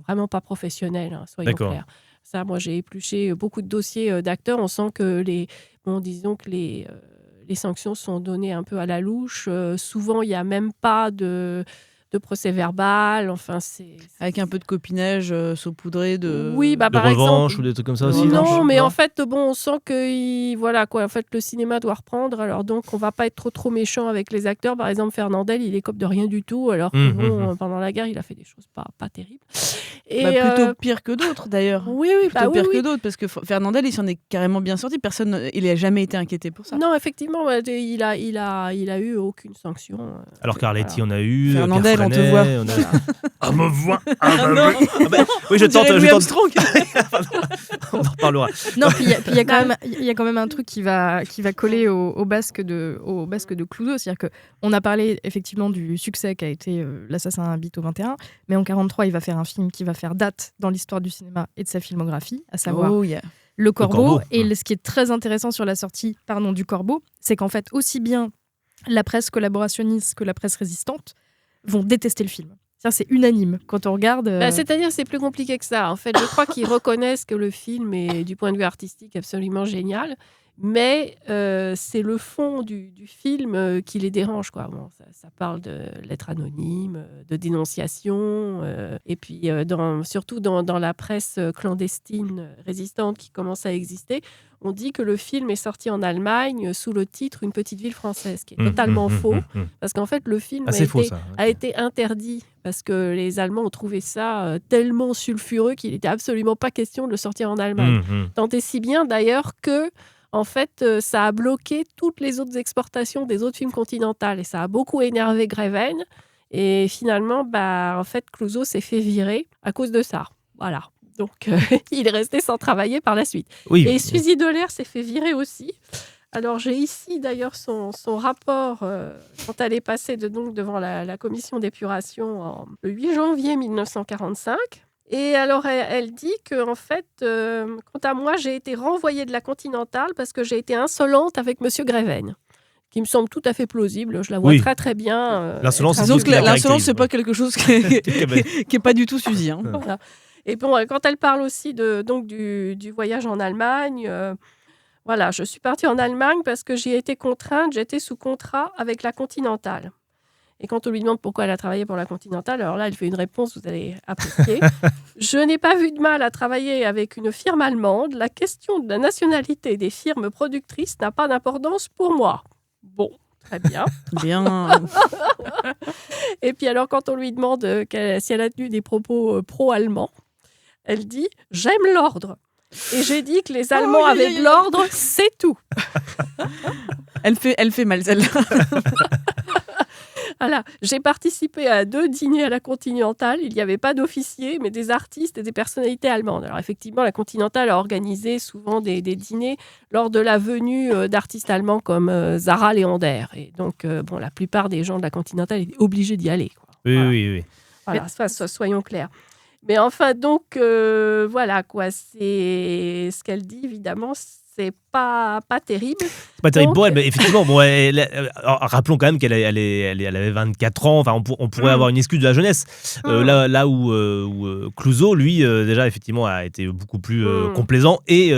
S11: vraiment pas professionnelle, hein, soyons
S8: D'accord.
S11: clairs. Ça, moi, j'ai épluché beaucoup de dossiers d'acteurs. On sent que disons que les sanctions sont données un peu à la louche. Souvent, il n'y a même pas de procès verbal. Enfin,
S10: avec un peu de copinage saupoudré de.
S11: Oui,
S8: De
S11: par
S8: revanche
S11: exemple.
S8: ou des trucs comme ça aussi.
S11: Non, mais en fait, bon, on sent que voilà quoi. En fait, le cinéma doit reprendre. Alors donc, on va pas être trop méchant avec les acteurs. Par exemple, Fernandel, il écope de rien du tout. Alors que pendant la guerre, il a fait des choses pas terribles. Et
S10: plutôt pire que d'autres d'ailleurs.
S11: Oui,
S10: Plutôt pire
S11: oui.
S10: que d'autres, parce que Fernandel, il s'en est carrément bien sorti. Personne, il n'a jamais été inquiété pour ça.
S11: Non, effectivement, il a eu aucune sanction.
S8: Alors qu'Arletty, on a eu.
S10: Fernandel,
S8: Pierre
S10: on te voit.
S8: Freinet, on a- Ah, me voit.
S10: non.
S8: Oui, je
S10: On dirait
S8: tente.
S10: Louis Armstrong.
S8: On en reparlera.
S9: Non, puis il y a quand même un truc qui va coller au basque de Clouzot, c'est-à-dire que on a parlé effectivement du succès qu'a été L'Assassin habite au 21, mais en 43 il va faire un film qui va faire date dans l'histoire du cinéma et de sa filmographie, à savoir
S10: Oh, yeah.
S9: Le Corbeau.
S8: Corbeau.
S9: Et ce qui est très intéressant sur la sortie du Corbeau, c'est qu'en fait aussi bien la presse collaborationniste que la presse résistante vont détester le film. C'est unanime quand on regarde.
S11: C'est-à-dire, c'est plus compliqué que ça. En fait, je crois qu'ils reconnaissent que le film est, du point de vue artistique, absolument génial, Mais c'est le fond du film qui les dérange, quoi. Bon, ça parle de lettres anonymes, de dénonciation, et puis surtout dans la presse clandestine résistante qui commence à exister, on dit que le film est sorti en Allemagne sous le titre Une petite ville française, qui est totalement faux, parce qu'en fait le film a été interdit parce que les Allemands ont trouvé ça tellement sulfureux qu'il n'était absolument pas question de le sortir en Allemagne. Tant et si bien d'ailleurs que en fait, ça a bloqué toutes les autres exportations des autres films continentaux et ça a beaucoup énervé Greven. Et finalement, en fait, Clouzot s'est fait virer à cause de ça. Voilà. Donc, il est resté sans travailler par la suite.
S8: Oui.
S11: Et Suzy Delair s'est fait virer aussi. Alors, j'ai ici d'ailleurs son rapport quand elle est passée devant la commission d'épuration le 8 janvier 1945. Et alors, elle dit que, en fait, quant à moi, j'ai été renvoyée de la Continentale parce que j'ai été insolente avec Monsieur Greven, qui me semble tout à fait plausible. Je la vois très, très bien.
S10: L'insolence, c'est pas quelque chose qui est pas du tout Suzy. Hein.
S11: Voilà. Et bon, quand elle parle aussi du voyage en Allemagne, voilà, je suis partie en Allemagne parce que j'y ai été contrainte, j'étais sous contrat avec la Continentale. Et quand on lui demande pourquoi elle a travaillé pour la Continentale, alors là, elle fait une réponse, vous allez apprécier. Je n'ai pas vu de mal à travailler avec une firme allemande. La question de la nationalité des firmes productrices n'a pas d'importance pour moi. Bon, très bien.
S10: Bien.
S11: Et puis alors, quand on lui demande si elle a tenu des propos pro-allemands, elle dit « J'aime l'ordre ». Et j'ai dit que les Allemands avaient de l'ordre, c'est tout.
S10: Elle fait mal, celle-là.
S11: Voilà. J'ai participé à 2 dîners à la Continentale. Il n'y avait pas d'officiers, mais des artistes et des personnalités allemandes. Alors effectivement, la Continentale a organisé souvent des dîners lors de la venue d'artistes allemands comme Zara Leander. Et donc, la plupart des gens de la Continentale étaient obligés d'y aller, quoi.
S8: Oui.
S11: Voilà, soyons clairs. Mais enfin, donc, voilà, quoi. C'est ce qu'elle dit, évidemment, c'est pas terrible.
S8: C'est pas terrible pour elle, mais effectivement, rappelons quand même qu'elle avait 24 ans. Enfin, on pourrait avoir une excuse de la jeunesse. Là où Clouzot, lui, déjà, effectivement, a été beaucoup plus complaisant et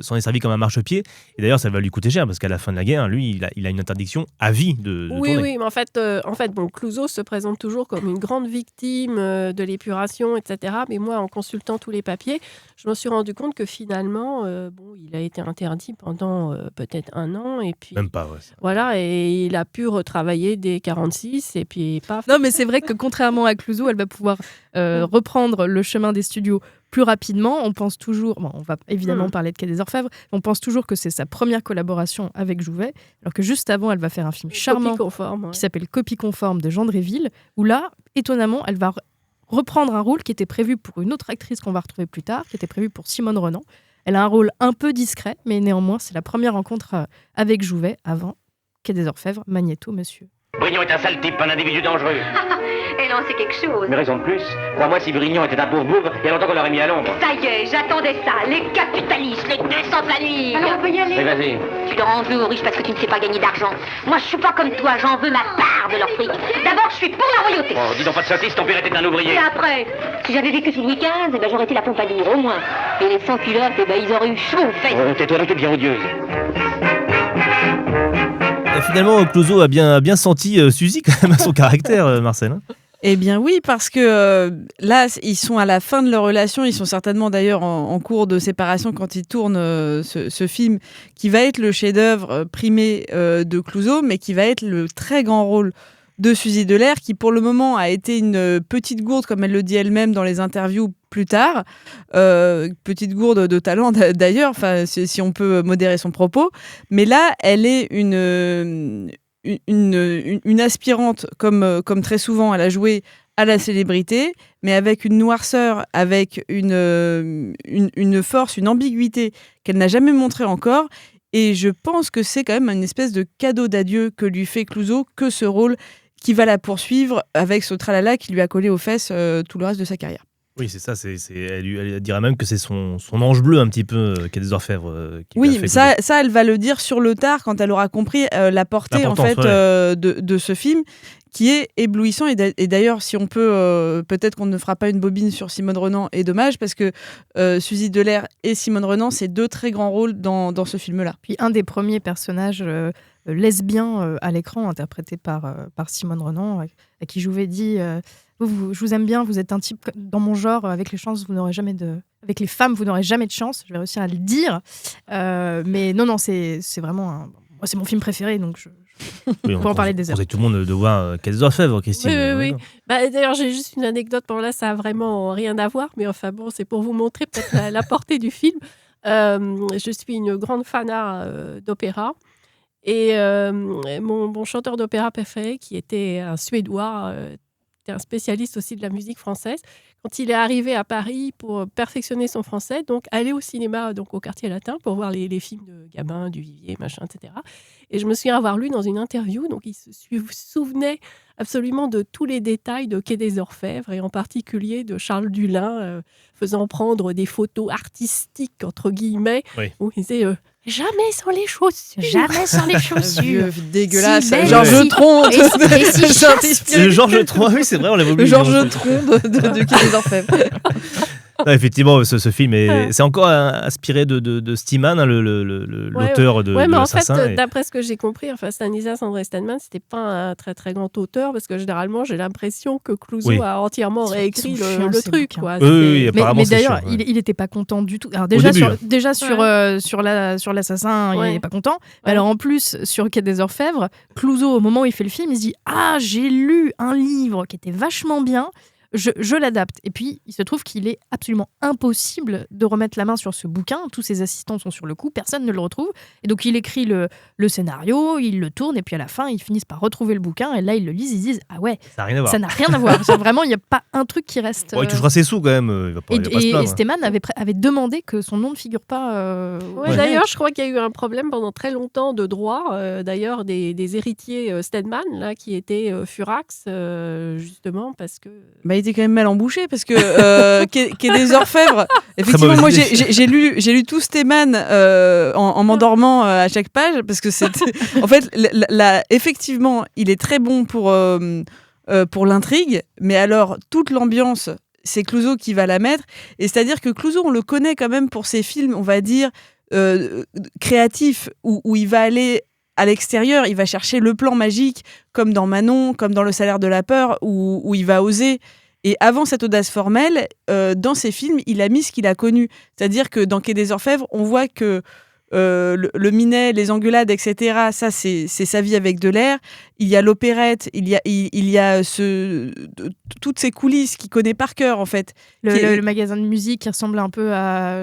S8: s'en est servi comme un marchepied. Et d'ailleurs, ça va lui coûter cher parce qu'à la fin de la guerre, lui, il a une interdiction à vie de tourner.
S11: Oui, mais en fait, Clouzot se présente toujours comme une grande victime de l'épuration, etc. Mais moi, en consultant tous les papiers, je me suis rendu compte que finalement, il a été interdit pendant peut-être 1 an et puis
S8: même pas, ouais.
S11: Voilà, et il a pu retravailler dès 46 et puis paf.
S9: Non, mais c'est vrai que contrairement à Clouzot, elle va pouvoir reprendre le chemin des studios plus rapidement. On pense toujours, on va évidemment parler de Quai des Orfèvres, on pense toujours que c'est sa première collaboration avec Jouvet, alors que juste avant, elle va faire un film charmant qui s'appelle Copie conforme de Jean Dréville, où là, étonnamment, elle va reprendre un rôle qui était prévu pour une autre actrice qu'on va retrouver plus tard, qui était prévu pour Simone Renan. Elle a un rôle un peu discret, mais néanmoins, c'est la première rencontre avec Jouvet avant Quai des Orfèvres, Magnéto, monsieur.
S14: Brignon est un sale type, un individu dangereux.
S12: Et non, c'est quelque chose.
S14: Mais raison de plus. Crois-moi, si Brignon était un pauvre bougre, il y a longtemps qu'on l'aurait mis à l'ombre.
S12: Ça y est, j'attendais ça. Les capitalistes, les descentes la nuit. Alors on peut y aller.
S14: Mais vas-y.
S12: Tu te rends aux riches parce que tu ne sais pas gagner d'argent. Moi, je suis pas comme toi, j'en veux ma part de leur fric. D'abord, je suis pour la royauté.
S14: Oh, dis donc pas de sottise, ton père était un ouvrier.
S12: Et après, si j'avais vécu sous Louis XV, j'aurais été la Pompadour, au moins. Et les sans-culottes, ils auraient eu chaud aux fesses.
S14: Tais-toi donc, t'es bien odieuse.
S8: Finalement, Clouzot a bien senti Suzy quand même à son caractère, Marcel.
S10: Eh bien oui, parce que là, ils sont à la fin de leur relation. Ils sont certainement d'ailleurs en cours de séparation quand ils tournent ce film qui va être le chef-d'œuvre primé de Clouzot, mais qui va être le très grand rôle de Suzy Delair, qui pour le moment a été une petite gourde, comme elle le dit elle-même dans les interviews plus tard. Petite gourde de talent d'ailleurs, si on peut modérer son propos. Mais là, elle est une aspirante, comme très souvent elle a joué, à la célébrité, mais avec une noirceur, avec une force, une ambiguïté qu'elle n'a jamais montrée encore. Et je pense que c'est quand même une espèce de cadeau d'adieu que lui fait Clouzot, que ce rôle qui va la poursuivre avec ce tralala qui lui a collé aux fesses tout le reste de sa carrière.
S8: Oui, c'est ça. Elle dirait même que c'est son ange bleu un petit peu, Quai des Orfèvres.
S10: Oui, mais ça, elle va le dire sur le tard quand elle aura compris la portée en fait de ce film, qui est éblouissant. Et d'ailleurs, si on peut, peut-être qu'on ne fera pas une bobine sur Simone Renan, et dommage, parce que Suzy Delair et Simone Renan, c'est 2 très grands rôles dans ce film-là.
S9: Puis un des premiers personnages lesbiens à l'écran, interprété par Simone Renan, à qui Jouvet dit je vous aime bien, vous êtes un type dans mon genre, avec les chances, vous n'aurez jamais avec les femmes, vous n'aurez jamais de chance. Je vais réussir à le dire. Mais non, c'est vraiment c'est mon film préféré, donc
S8: oui,
S9: on peut en parler des heures.
S8: Tout le monde de voir Quai des Orfèvres, Christine.
S11: Oui. D'ailleurs, j'ai juste une anecdote pour là, ça a vraiment rien à voir, mais enfin bon, c'est pour vous montrer peut-être la portée du film. Je suis une grande fanat d'opéra. Et mon chanteur d'opéra préféré, qui était un Suédois, était un spécialiste aussi de la musique française, quand il est arrivé à Paris pour perfectionner son français, donc aller au cinéma, donc au Quartier Latin, pour voir les films de Gabin, Duvivier, machin, etc. Et je me souviens avoir lu dans une interview, donc il se souvenait absolument de tous les détails de Quai des Orfèvres, et en particulier de Charles Dulin faisant prendre des photos artistiques, entre guillemets, où il disait... jamais sans les chaussures.
S9: Jamais sans les chaussures.
S10: Dégueulasse.
S9: Si
S10: Georges Tron.
S8: Le Georges Tron, oui, c'est vrai, on l'avait oublié.
S10: Le Georges Tron de Quai des Orfèvres.
S8: Non, effectivement, ce film c'est encore inspiré de Steeman, hein, l'auteur de l'Assassin.
S11: En fait, d'après ce que j'ai compris, Stanislas André Steinman, c'était pas un très très grand auteur, parce que généralement, j'ai l'impression que Clouseau a entièrement réécrit le truc. Quoi.
S8: Oui, apparemment,
S9: mais d'ailleurs,
S8: c'est chiant,
S9: il n'était pas content du tout. Alors
S8: déjà,
S9: sur l'Assassin, il n'est pas content. Mais alors en plus, sur Quai des Orfèvres, Clouseau, au moment où il fait le film, il se dit « Ah, j'ai lu un livre qui était vachement bien. » Je l'adapte. Et puis, il se trouve qu'il est absolument impossible de remettre la main sur ce bouquin. Tous ses assistants sont sur le coup, personne ne le retrouve. Et donc, il écrit le scénario, il le tourne, et puis à la fin, ils finissent par retrouver le bouquin. Et là, ils le lisent, ils disent « Ah ouais, ça n'a rien à voir. » Vraiment, il n'y a pas un truc qui reste...
S8: Il touchera ses sous quand même. Il va pas se plaindre.
S9: Et Steeman avait demandé que son nom ne figure pas...
S11: D'ailleurs, je crois qu'il y a eu un problème pendant très longtemps de droit. D'ailleurs, des héritiers Stedman, là, qui étaient Furax, justement, parce que...
S10: Il était quand même mal embouché, parce que Quai des Orfèvres, effectivement, moi j'ai lu tout Steeman en m'endormant à chaque page, parce que c'était en fait effectivement il est très bon pour l'intrigue, mais alors toute l'ambiance, c'est Clouseau qui va la mettre, et c'est-à-dire que Clouseau, on le connaît quand même pour ses films, on va dire créatifs, où il va aller à l'extérieur, il va chercher le plan magique, comme dans Manon, comme dans Le Salaire de la peur, où il va oser. Et avant cette audace formelle, dans ses films, il a mis ce qu'il a connu. C'est-à-dire que dans Quai des Orfèvres, on voit que le Minet, les engueulades, etc., ça, c'est sa vie avec Delair. Il y a l'opérette, il y a toutes ces coulisses qu'il connaît par cœur, en fait.
S9: Le magasin de musique qui ressemble un peu à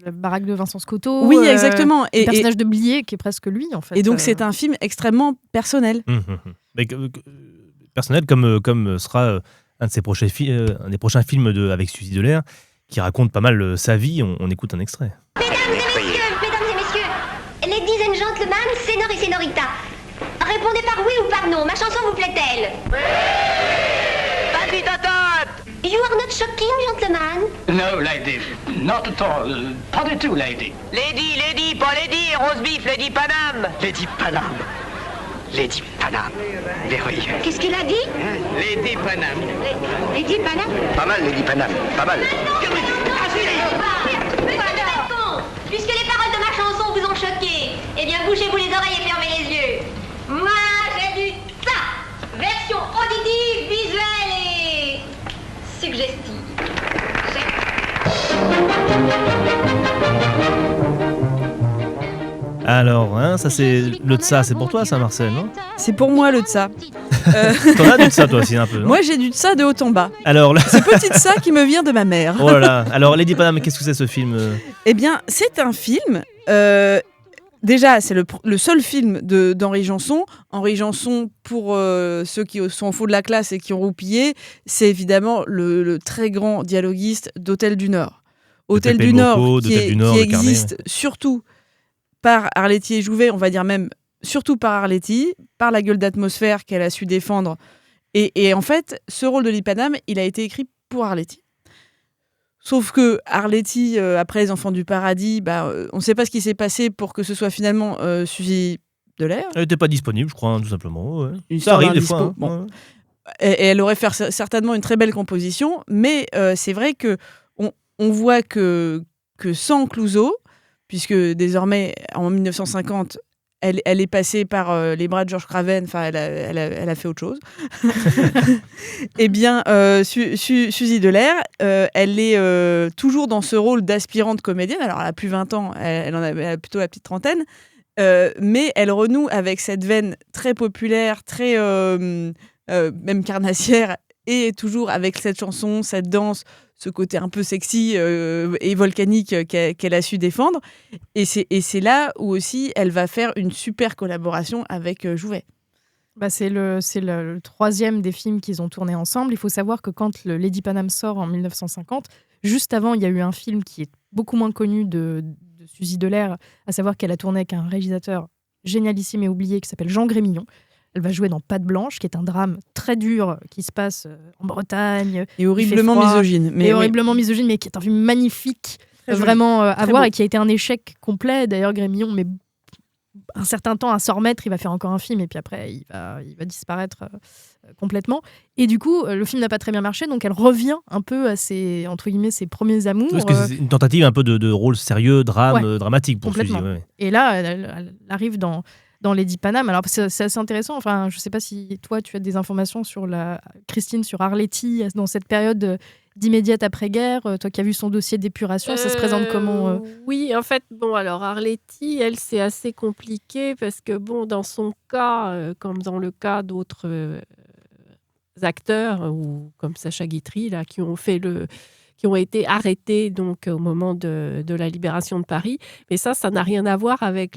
S9: la baraque de Vincent Scotto.
S10: Oui, exactement.
S9: Le personnage de Blier, qui est presque lui, en fait.
S10: Et donc, c'est un film extrêmement personnel.
S8: Personnel, comme sera... un des prochains films avec Suzy Delair, qui raconte pas mal sa vie. On écoute un extrait.
S12: Mesdames et messieurs, ladies and gentlemen, Sénor et Sénorita. Répondez par oui ou par non. Ma chanson vous plaît-elle?
S2: Vas-y, Totote!
S12: You are not shocking, gentleman?
S14: No, lady. Not at all. Pas du tout, lady.
S2: Lady, pas Lady, Rose Beef, Lady Paname.
S14: Lady Paname. Lady Paname. Merveilleux.
S12: Qu'est-ce qu'il a dit?
S2: Lady Paname.
S12: Lady Paname?
S14: Pas mal, Lady Paname. Pas mal.
S12: Puisque les paroles de ma chanson vous ont choqué, eh bien bouchez-vous les oreilles et fermez les yeux. Moi, j'ai du ça. Version auditive, visuelle et suggestive.
S8: Alors, ça c'est le tsa, c'est pour toi ça, Marcel, non?
S10: C'est pour moi le tsa.
S8: T'en as du tsa toi aussi un peu, non?
S10: Moi j'ai du tsa de haut en bas.
S8: Alors,
S10: ce petit tsa qui me vient de ma mère.
S8: Oh là là. Alors Lady Paname, qu'est-ce que c'est ce film?
S10: Eh bien, c'est un film... Déjà, c'est le seul film d'Henri Janson. Henri Janson, pour ceux qui sont au fond de la classe et qui ont roupillé, c'est évidemment le très grand dialoguiste d'Hôtel du Nord. Hôtel du Nord, qui existe surtout par Arletty et Jouvet, on va dire même surtout par Arletty, par la gueule d'atmosphère qu'elle a su défendre. Et en fait, ce rôle de Lady Paname, il a été écrit pour Arletty. Sauf que Arletty, après Les Enfants du Paradis, on ne sait pas ce qui s'est passé pour que ce soit finalement Suzy Delair.
S8: Elle n'était pas disponible, je crois, tout simplement. Ouais.
S10: Une
S8: Ça arrive des
S10: dispo.
S8: fois.
S10: Bon.
S8: Ouais.
S10: Et elle aurait fait certainement une très belle composition, mais c'est vrai que on voit que sans Clouzot, puisque désormais, en 1950, elle est passée par les bras de Georges Craven, enfin, elle a fait autre chose. Eh bien, Suzy Delair, elle est toujours dans ce rôle d'aspirante comédienne. Alors, elle a plus 20 ans, elle a plutôt la petite trentaine, mais elle renoue avec cette veine très populaire, très même carnassière, et toujours avec cette chanson, cette danse, ce côté un peu sexy et volcanique qu'elle a su défendre. Et c'est là où aussi elle va faire une super collaboration avec Jouvet.
S9: C'est le troisième des films qu'ils ont tourné ensemble. Il faut savoir que quand le Lady Panam sort en 1950, juste avant, il y a eu un film qui est beaucoup moins connu de Suzy Delair, à savoir qu'elle a tourné avec un réalisateur génialissime et oublié qui s'appelle Jean Grémillon. Elle va jouer dans Patte Blanche, qui est un drame très dur qui se passe en Bretagne.
S10: Et horriblement misogyne.
S9: Horriblement misogyne, mais qui est un film magnifique, vraiment à voir, et qui a été un échec complet. D'ailleurs, Grémillon, mais un certain temps à s'en remettre, il va faire encore un film, et puis après, il va disparaître complètement. Et du coup, le film n'a pas très bien marché, donc elle revient un peu à ses, entre guillemets, ses premiers amours.
S8: Parce que c'est une tentative un peu de rôle sérieux, dramatique pour Suzy. Ouais.
S9: Et là, elle arrive dans Lady Panam. Alors, c'est assez intéressant. Enfin, je ne sais pas si toi, tu as des informations sur Christine, sur Arletty, dans cette période d'immédiate après-guerre. Toi qui as vu son dossier d'épuration, ça se présente comment
S11: Oui, en fait, alors Arletty, elle, c'est assez compliqué parce que, dans son cas, comme dans le cas d'autres acteurs, ou comme Sacha Guitry, là, qui ont été arrêtés donc, au moment de la libération de Paris. Mais ça n'a rien à voir avec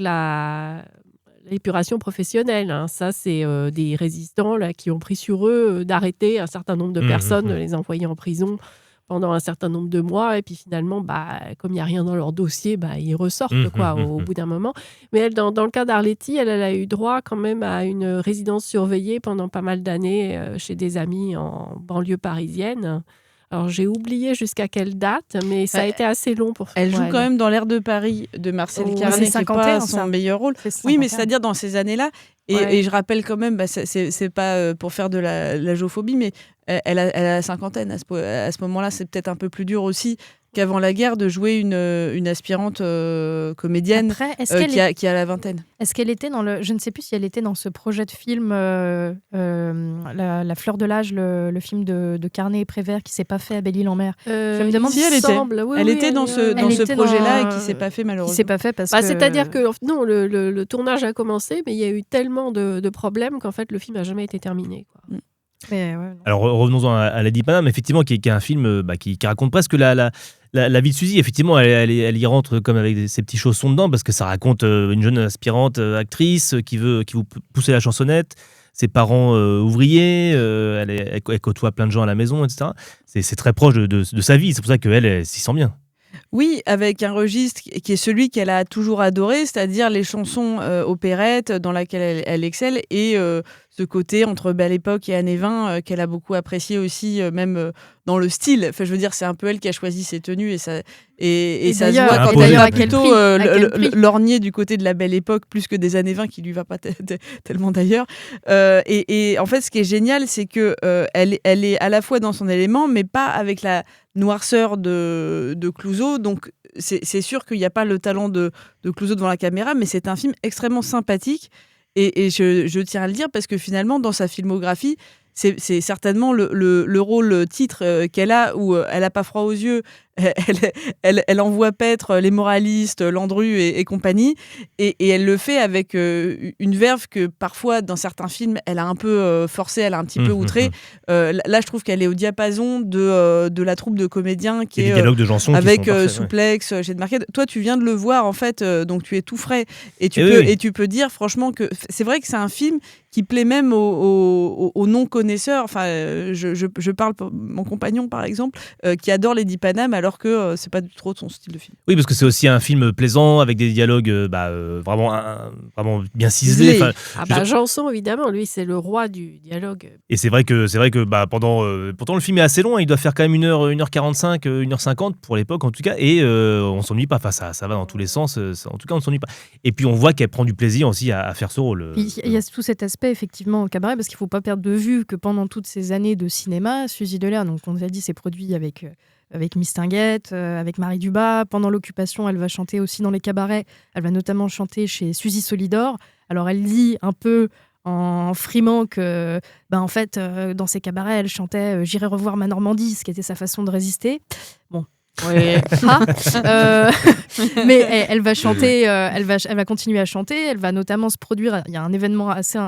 S11: l'épuration professionnelle. Hein. Ça, c'est des résistants là, qui ont pris sur eux d'arrêter un certain nombre de personnes, de les envoyer en prison pendant un certain nombre de mois. Et puis finalement, comme il n'y a rien dans leur dossier, ils ressortent au bout d'un moment. Mais elle, dans le cas d'Arletty, elle a eu droit quand même à une résidence surveillée pendant pas mal d'années chez des amis en banlieue parisienne. Alors, j'ai oublié jusqu'à quelle date, mais ça a été assez long pour
S10: elle joue quand même dans L'Air de Paris de Marcel Carné, qui n'est pas son meilleur rôle. Oui, mais c'est-à-dire dans ces années-là. Et je rappelle quand même, c'est pas pour faire de la géophobie, mais elle a la cinquantaine. À ce moment-là, c'est peut-être un peu plus dur aussi qu'avant la guerre de jouer une aspirante comédienne. Après, qui a la vingtaine.
S9: Est-ce qu'elle était je ne sais plus si elle était dans ce projet de film La Fleur de l'âge, le film de Carné et Prévert qui s'est pas fait à Belle-Île-en-Mer.
S10: Je me demande si elle était dans ce projet-là et qui s'est pas fait malheureusement.
S9: Qui s'est pas fait parce que
S11: c'est-à-dire que non, le tournage a commencé, mais il y a eu tellement de problèmes qu'en fait le film n'a jamais été terminé. Quoi.
S8: Alors revenons-en à Lady Panam, effectivement, qui est un film qui raconte presque la vie de Suzy. Effectivement, elle y rentre comme avec ses petits chaussons dedans, parce que ça raconte une jeune aspirante actrice qui veut pousser la chansonnette, ses parents ouvriers, elle côtoie plein de gens à la maison, etc. C'est très proche de sa vie, c'est pour ça qu'elle s'y sent bien.
S10: Oui, avec un registre qui est celui qu'elle a toujours adoré, c'est-à-dire les chansons opérettes dans lesquelles elle excelle, et ce côté entre Belle Époque et années 20 qu'elle a beaucoup apprécié aussi, même dans le style. Enfin, je veux dire, c'est un peu elle qui a choisi ses tenues, et ça se voit quand elle va plutôt lorgner du côté de la Belle Époque plus que des années 20 qui lui va pas tellement d'ailleurs. Et en fait, ce qui est génial, c'est que elle est à la fois dans son élément, mais pas avec la noirceur de Clouzot. Donc c'est sûr qu'il n'y a pas le talent de Clouzot devant la caméra, mais c'est un film extrêmement sympathique. Et je tiens à le dire parce que finalement, dans sa filmographie, c'est certainement le rôle titre qu'elle a, où elle n'a pas froid aux yeux, elle envoie paître les moralistes, Landru et compagnie, et elle le fait avec une verve que parfois, dans certains films, elle a un peu forcée, elle a un petit peu outré. Là, je trouve qu'elle est au diapason de la troupe de comédiens qui est avec Souplex, Gilles Marquet. Toi, tu viens de le voir, en fait, donc tu es tout frais, et tu peux dire franchement que c'est vrai que c'est un film qui plaît même aux non-connaisseurs. Enfin, je parle pour mon compagnon, par exemple, qui adore Lady Panam, alors alors que c'est pas trop son style de film.
S8: Oui, parce que c'est aussi un film plaisant avec des dialogues vraiment bien ciselés.
S11: Janson, évidemment, lui, c'est le roi du dialogue.
S8: Et c'est vrai que pourtant le film est assez long, il doit faire quand même 1h45, 1h50 pour l'époque en tout cas, et on s'ennuie pas. Enfin, ça va dans tous les sens. En tout cas, on s'ennuie pas. Et puis on voit qu'elle prend du plaisir aussi à faire ce rôle.
S9: Il y a tout cet aspect effectivement au cabaret, parce qu'il faut pas perdre de vue que pendant toutes ces années de cinéma, Suzy Delair, donc on nous a dit, s'est produit avec Mistinguett, avec Marie Dubas. Pendant l'occupation, elle va chanter aussi dans les cabarets. Elle va notamment chanter chez Suzy Solidor. Alors elle dit un peu en frimant que, en fait, dans ces cabarets, elle chantait J'irai revoir ma Normandie, ce qui était sa façon de résister. Bon. Ouais. Mais elle va chanter, elle va continuer à chanter. Elle va notamment se produire. Il y a un événement assez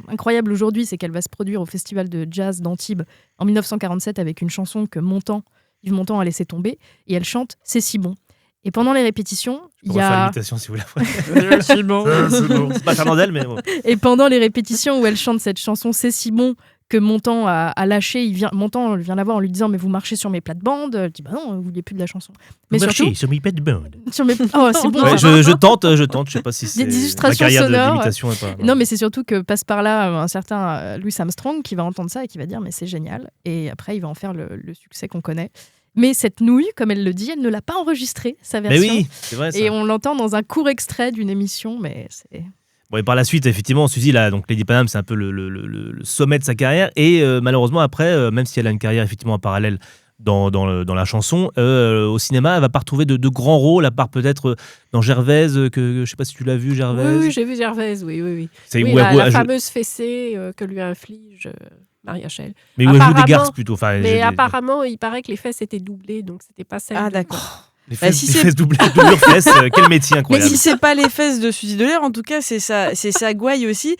S9: incroyable aujourd'hui, c'est qu'elle va se produire au Festival de Jazz d'Antibes en 1947 avec une chanson que Yves Montand a laissé tomber, et elle chante C'est si bon. Et pendant les répétitions, il y a
S8: l'imitation si vous la faites.
S10: C'est bon.
S8: C'est pas Fernandel, mais bon.
S9: Et pendant les répétitions où elle chante cette chanson C'est si bon, que Montand a lâché, Montand vient la voir en lui disant mais vous marchez sur mes plates-bandes. Elle dit non, vous vouliez plus de la chanson. Mais
S8: surtout sur mes plates-bandes.
S9: Oh, c'est bon.
S8: Ouais, je tente, je sais pas si c'est
S9: des illustrations
S8: ma carrière
S9: sonores.
S8: d'imitation.
S9: Non, mais c'est surtout que passe par là un certain Louis Armstrong qui va entendre ça et qui va dire mais c'est génial. Et après il va en faire le succès qu'on connaît. Mais cette nouille, comme elle le dit, elle ne l'a pas enregistrée, sa version.
S8: Mais oui, c'est vrai ça.
S9: Et on l'entend dans un court extrait d'une émission, mais c'est...
S8: Bon, et par la suite, effectivement, Suzy, là, donc Lady Paname, c'est un peu le sommet de sa carrière. Et malheureusement, après, même si elle a une carrière effectivement en parallèle dans la chanson, au cinéma, elle va pas retrouver de grands rôles, à part peut-être dans Gervaise, que je sais pas si tu l'as vu, Gervaise.
S11: Oui, j'ai vu Gervaise, oui.
S8: C'est
S11: oui, la fameuse fessée que lui inflige Maria Schell.
S8: Mais où elle joue des garces plutôt. Enfin,
S11: mais apparemment, il paraît que les fesses étaient doublées, donc c'était pas celle.
S10: Ah, d'accord.
S8: Les fesses doublures fesses, quel métier incroyable.
S10: Mais si c'est pas les fesses de Suzy Delair, en tout cas, c'est sa gouaille aussi.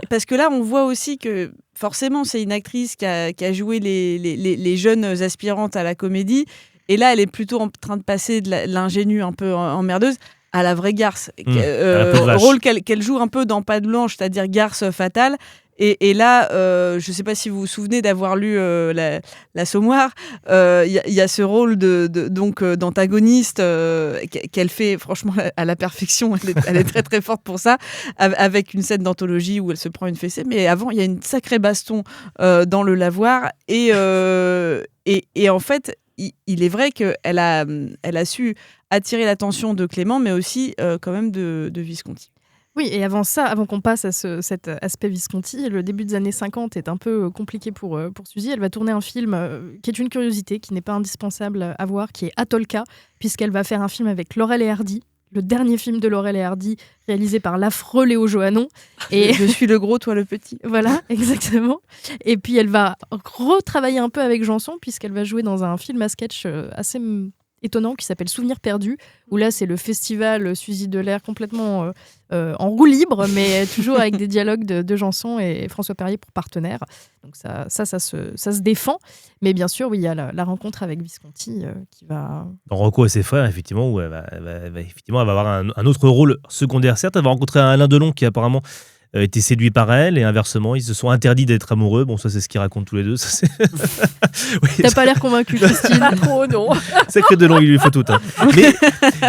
S10: Parce que là, on voit aussi que forcément, c'est une actrice qui a joué les jeunes aspirantes à la comédie. Et là, elle est plutôt en train de passer de l'ingénue un peu emmerdeuse à la vraie garce. Rôle qu'elle joue un peu dans Pâte Blanche, c'est-à-dire garce fatale. Et là, je ne sais pas si vous vous souvenez d'avoir lu l'Assommoir, il y a ce rôle d'antagoniste qu'elle fait franchement à la perfection. Elle est très très forte pour ça, avec une scène d'anthologie où elle se prend une fessée. Mais avant, il y a une sacrée baston dans le lavoir. Et en fait, il est vrai qu'elle a su attirer l'attention de Clément, mais aussi quand même de Visconti.
S9: Oui, et avant ça, avant qu'on passe à cet aspect Visconti, le début des années 50 est un peu compliqué pour Suzy. Elle va tourner un film qui est une curiosité, qui n'est pas indispensable à voir, qui est Atolka, puisqu'elle va faire un film avec Laurel et Hardy, le dernier film de Laurel et Hardy, réalisé par l'affreux Léo Johannon. Et
S10: je suis le gros, toi le petit.
S9: Voilà, exactement. Et puis elle va retravailler un peu avec Janson, puisqu'elle va jouer dans un film à sketch assez étonnant qui s'appelle Souvenirs perdus, où là c'est le festival Suzy Delair complètement en roue libre, mais toujours avec des dialogues de Janson et François Perrier pour partenaires. Donc ça se défend. Mais bien sûr, oui, il y a la rencontre avec Visconti qui va...
S8: Dans Rocco et ses frères, effectivement, où elle va avoir un autre rôle secondaire. Certes, elle va rencontrer Alain Delon qui apparemment été séduit par elle, et inversement, ils se sont interdits d'être amoureux. Bon, ça, c'est ce qu'ils racontent tous les deux. Ça,
S9: oui, t'as pas l'air convaincu, Christine.
S11: Trop, non.
S8: C'est que Delon, il lui faut tout. Hein.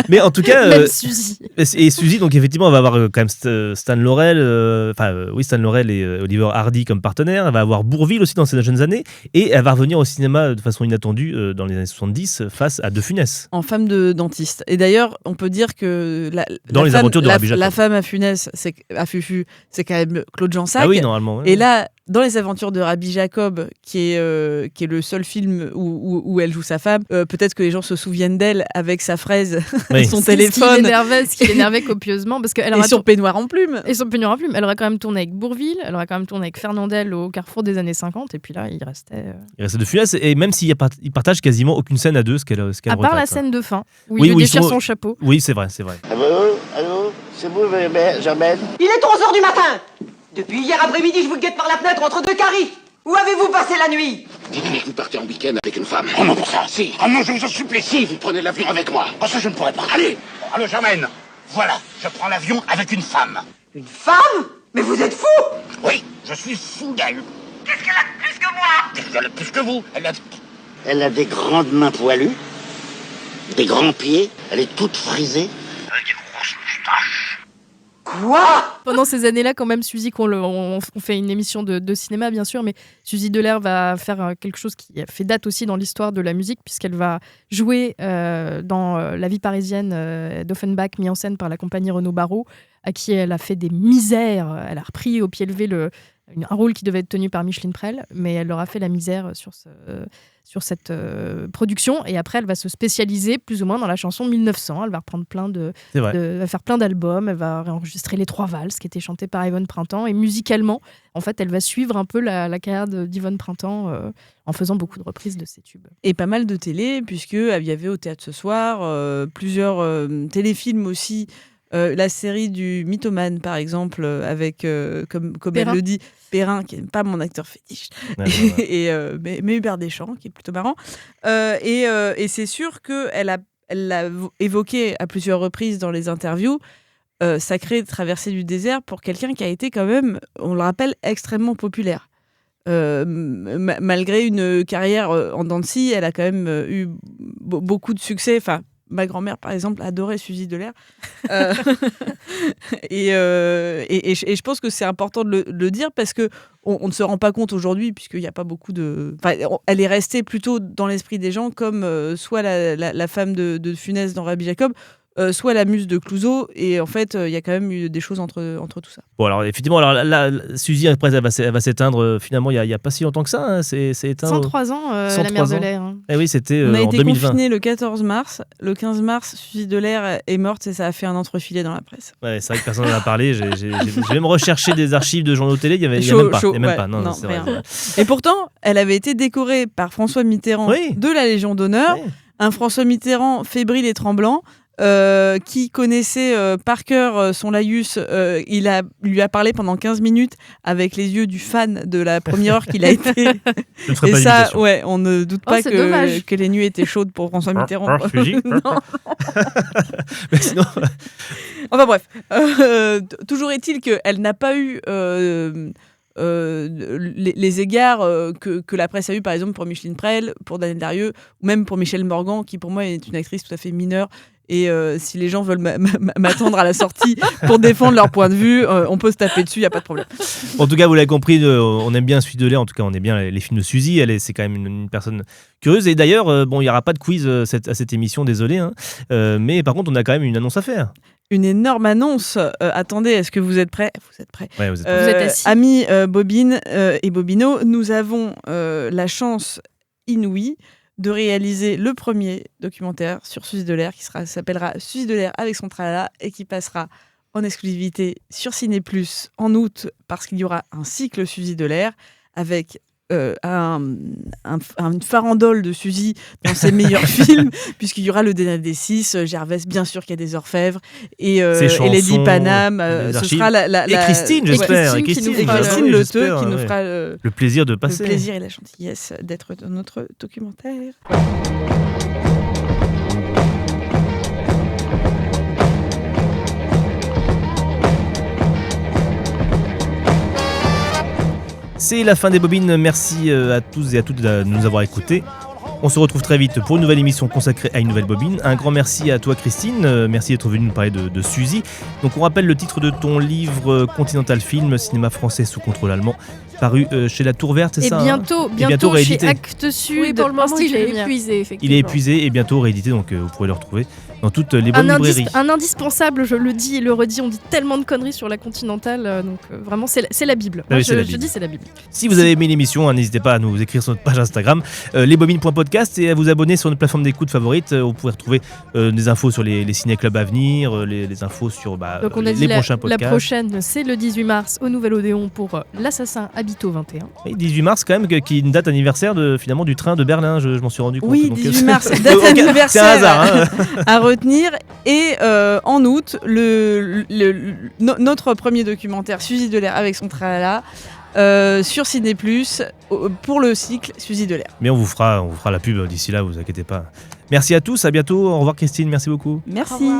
S8: Mais en tout cas...
S9: Même Suzy.
S8: Et Suzy, donc effectivement, elle va avoir quand même Stan Laurel, Stan Laurel et Oliver Hardy comme partenaires. Elle va avoir Bourvil aussi dans ses jeunes années. Et elle va revenir au cinéma de façon inattendue dans les années 70 face à De Funès.
S10: En femme de dentiste. Et d'ailleurs, on peut dire que la femme à Funès, à Fufu, c'est quand même Claude Jansac.
S8: Ah oui, normalement. Ouais.
S10: Et là, dans Les Aventures de Rabbi Jacob, qui est le seul film où elle joue sa femme, peut-être que les gens se souviennent d'elle avec sa fraise,
S8: oui.
S10: Son téléphone.
S9: Ce qui l'énervait copieusement. Parce qu'elle
S10: son peignoir en plume.
S9: Et son peignoir en plume. Elle aurait quand même tourné avec Bourvil, elle aurait quand même tourné avec Fernandel au carrefour des années 50, et puis là, il restait...
S8: Il restait De Funès, et même s'ils partagent quasiment aucune scène à deux, ce qu'elle
S9: à part la scène de fin, où il déchire son chapeau.
S8: Oui, c'est vrai.
S2: Allô, c'est vous, Germaine?
S15: Il est 11h du matin. Depuis hier après-midi, je vous guette par la fenêtre entre deux caries. Où avez-vous passé la nuit?
S16: Dites-moi que vous partez en week-end avec une femme. Oh non, pour ça, si. Oh non, je vous en supplie, si. Vous prenez l'avion avec moi. Oh, ça, je ne pourrais pas. Allez. Allô, Germaine. Voilà, je prends l'avion avec une femme.
S15: Une femme? Mais vous êtes fou!
S16: Oui, je suis fou d'elle.
S15: Qu'est-ce qu'elle a de plus que moi?
S16: Qu'est-ce qu'elle a de plus que vous? Elle a... Elle a des grandes mains poilues, des grands pieds, elle est toute frisée. Avec des grosses moustaches.
S15: Quoi ?
S9: Pendant ces années-là, quand même, Suzy, on fait une émission de cinéma, bien sûr, mais Suzy Delair va faire quelque chose qui fait date aussi dans l'histoire de la musique, puisqu'elle va jouer dans La vie parisienne d'Offenbach, mis en scène par la compagnie Renaud Barrault, à qui elle a fait des misères. Elle a repris au pied levé un rôle qui devait être tenu par Micheline Prel, mais elle leur a fait la misère sur cette production. Et après, elle va se spécialiser plus ou moins dans la chanson 1900. Elle va reprendre va faire plein d'albums. Elle va réenregistrer Les Trois Valses, qui étaient chantées par Yvonne Printemps. Et musicalement, en fait, elle va suivre un peu la carrière d'Yvonne Printemps en faisant beaucoup de reprises de ses tubes.
S10: Et pas mal de télé, puisqu'il y avait au Théâtre ce soir plusieurs téléfilms aussi. La série du Mythomane, par exemple, avec, comme elle le dit, Perrin, qui n'est pas mon acteur fétiche, mais Hubert Deschamps, qui est plutôt marrant. Et c'est sûr qu'elle l'a évoqué à plusieurs reprises dans les interviews, Sacrée traversée du désert, pour quelqu'un qui a été quand même, on le rappelle, extrêmement populaire. Malgré une carrière en dents de scie, elle a quand même eu beaucoup de succès. Enfin, ma grand-mère, par exemple, adorait Suzy Delair. Et je pense que c'est important de le dire parce qu'on ne se rend pas compte aujourd'hui, puisqu'il n'y a pas beaucoup de... Enfin, elle est restée plutôt dans l'esprit des gens comme soit la femme de Funès dans Rabbi Jacob, soit la muse de Clouzot, et en fait il y a quand même eu des choses entre tout ça.
S8: Bon, alors effectivement, là, Suzy après elle va s'éteindre finalement il y a pas si longtemps que ça, hein, c'est éteint
S9: 103 ans 103
S8: la
S9: mère Delair. Hein.
S8: Eh oui, c'était
S10: on a
S8: en
S10: été
S8: 2020.
S10: confinés le 14 mars, le 15 mars Suzy Delair est morte et ça a fait un entrefilet dans la presse.
S8: Ouais, c'est vrai que personne n'en a parlé, j'ai même recherché des archives de journaux télé, il y a même pas. Non, c'est
S10: rien.
S8: vrai.
S10: Et pourtant, elle avait été décorée par François Mitterrand de la Légion d'honneur, un François Mitterrand fébrile et tremblant. Qui connaissait par cœur son laïus, lui a parlé pendant 15 minutes avec les yeux du fan de la première heure qu'il a été. Et ça, on ne doute pas que les nuits étaient chaudes pour François Mitterrand. Non.
S8: Mais sinon...
S10: Enfin bref, toujours est-il qu'elle n'a pas eu les égards que la presse a eu, par exemple pour Micheline Prel, pour Daniel Darieux, ou même pour Michèle Morgan, qui pour moi est une actrice tout à fait mineure. Et si les gens veulent m'attendre à la sortie pour défendre leur point de vue, on peut se taper dessus, il n'y a pas de problème.
S8: En tout cas, vous l'avez compris, on aime bien Suzy Delair, en tout cas on aime bien les films de Suzy, c'est quand même une personne curieuse. Et d'ailleurs, il n'y aura pas de quiz à cette émission, désolé, hein. Mais par contre on a quand même une annonce à faire.
S10: Une énorme annonce. Attendez, est-ce que vous êtes prêts ? Vous êtes prêts.
S8: Ouais, vous êtes assis.
S10: Amis Bobine et Bobino, nous avons la chance inouïe de réaliser le premier documentaire sur Suzy Delair qui s'appellera Suzy Delair avec son tralala et qui passera en exclusivité sur Ciné+ en août, parce qu'il y aura un cycle Suzy Delair avec une farandole de Suzy dans ses meilleurs films, puisqu'il y aura le Dénal des Six, Gervais, bien sûr qu'il y a des orfèvres, et Lady Paname, ce sera
S8: et Christine, j'espère,
S10: et Christine Leteux qui nous fera
S8: le plaisir de passer.
S10: Le plaisir et la gentillesse d'être dans notre documentaire.
S8: C'est la fin des bobines, merci à tous et à toutes de nous avoir écoutés. On se retrouve très vite pour une nouvelle émission consacrée à une nouvelle bobine. Un grand merci à toi Christine, merci d'être venue nous parler de Suzy. Donc on rappelle le titre de ton livre Continental Film, cinéma français sous contrôle allemand, paru chez La Tour Verte, c'est
S9: et
S8: ça
S9: bientôt
S8: réédité.
S9: Chez Actes Sud.
S11: Oui, pour le moment il est épuisé, effectivement.
S8: Il est épuisé et bientôt réédité, donc vous pourrez le retrouver dans toutes les bonnes librairies.
S9: Un indispensable, je le dis et le redis, on dit tellement de conneries sur la Continentale, donc vraiment c'est la Bible. Moi, je dis c'est la Bible.
S8: Si vous avez aimé l'émission, n'hésitez pas à nous écrire sur notre page Instagram, lesbobines.podcast, et à vous abonner sur notre plateforme d'écoute favorite. Vous pouvez retrouver des infos sur les ciné-clubs à venir, les infos sur
S9: donc on a
S8: les prochains podcasts.
S9: La prochaine, c'est le 18 mars au Nouvel Odéon pour L'Assassin Habito 21.
S8: Et 18 mars quand même, qui est une date anniversaire finalement du train de Berlin, je m'en suis rendu compte.
S10: Oui,
S8: donc,
S10: 18 mars, date anniversaire
S8: c'est un hasard,
S10: à retenir. Et en août, notre premier documentaire Suzy Delair avec son tralala sur Ciné+, pour le cycle Suzy Delair.
S8: Mais on vous fera la pub d'ici là, vous inquiétez pas. Merci à tous, à bientôt, au revoir Christine, merci beaucoup.
S10: Merci.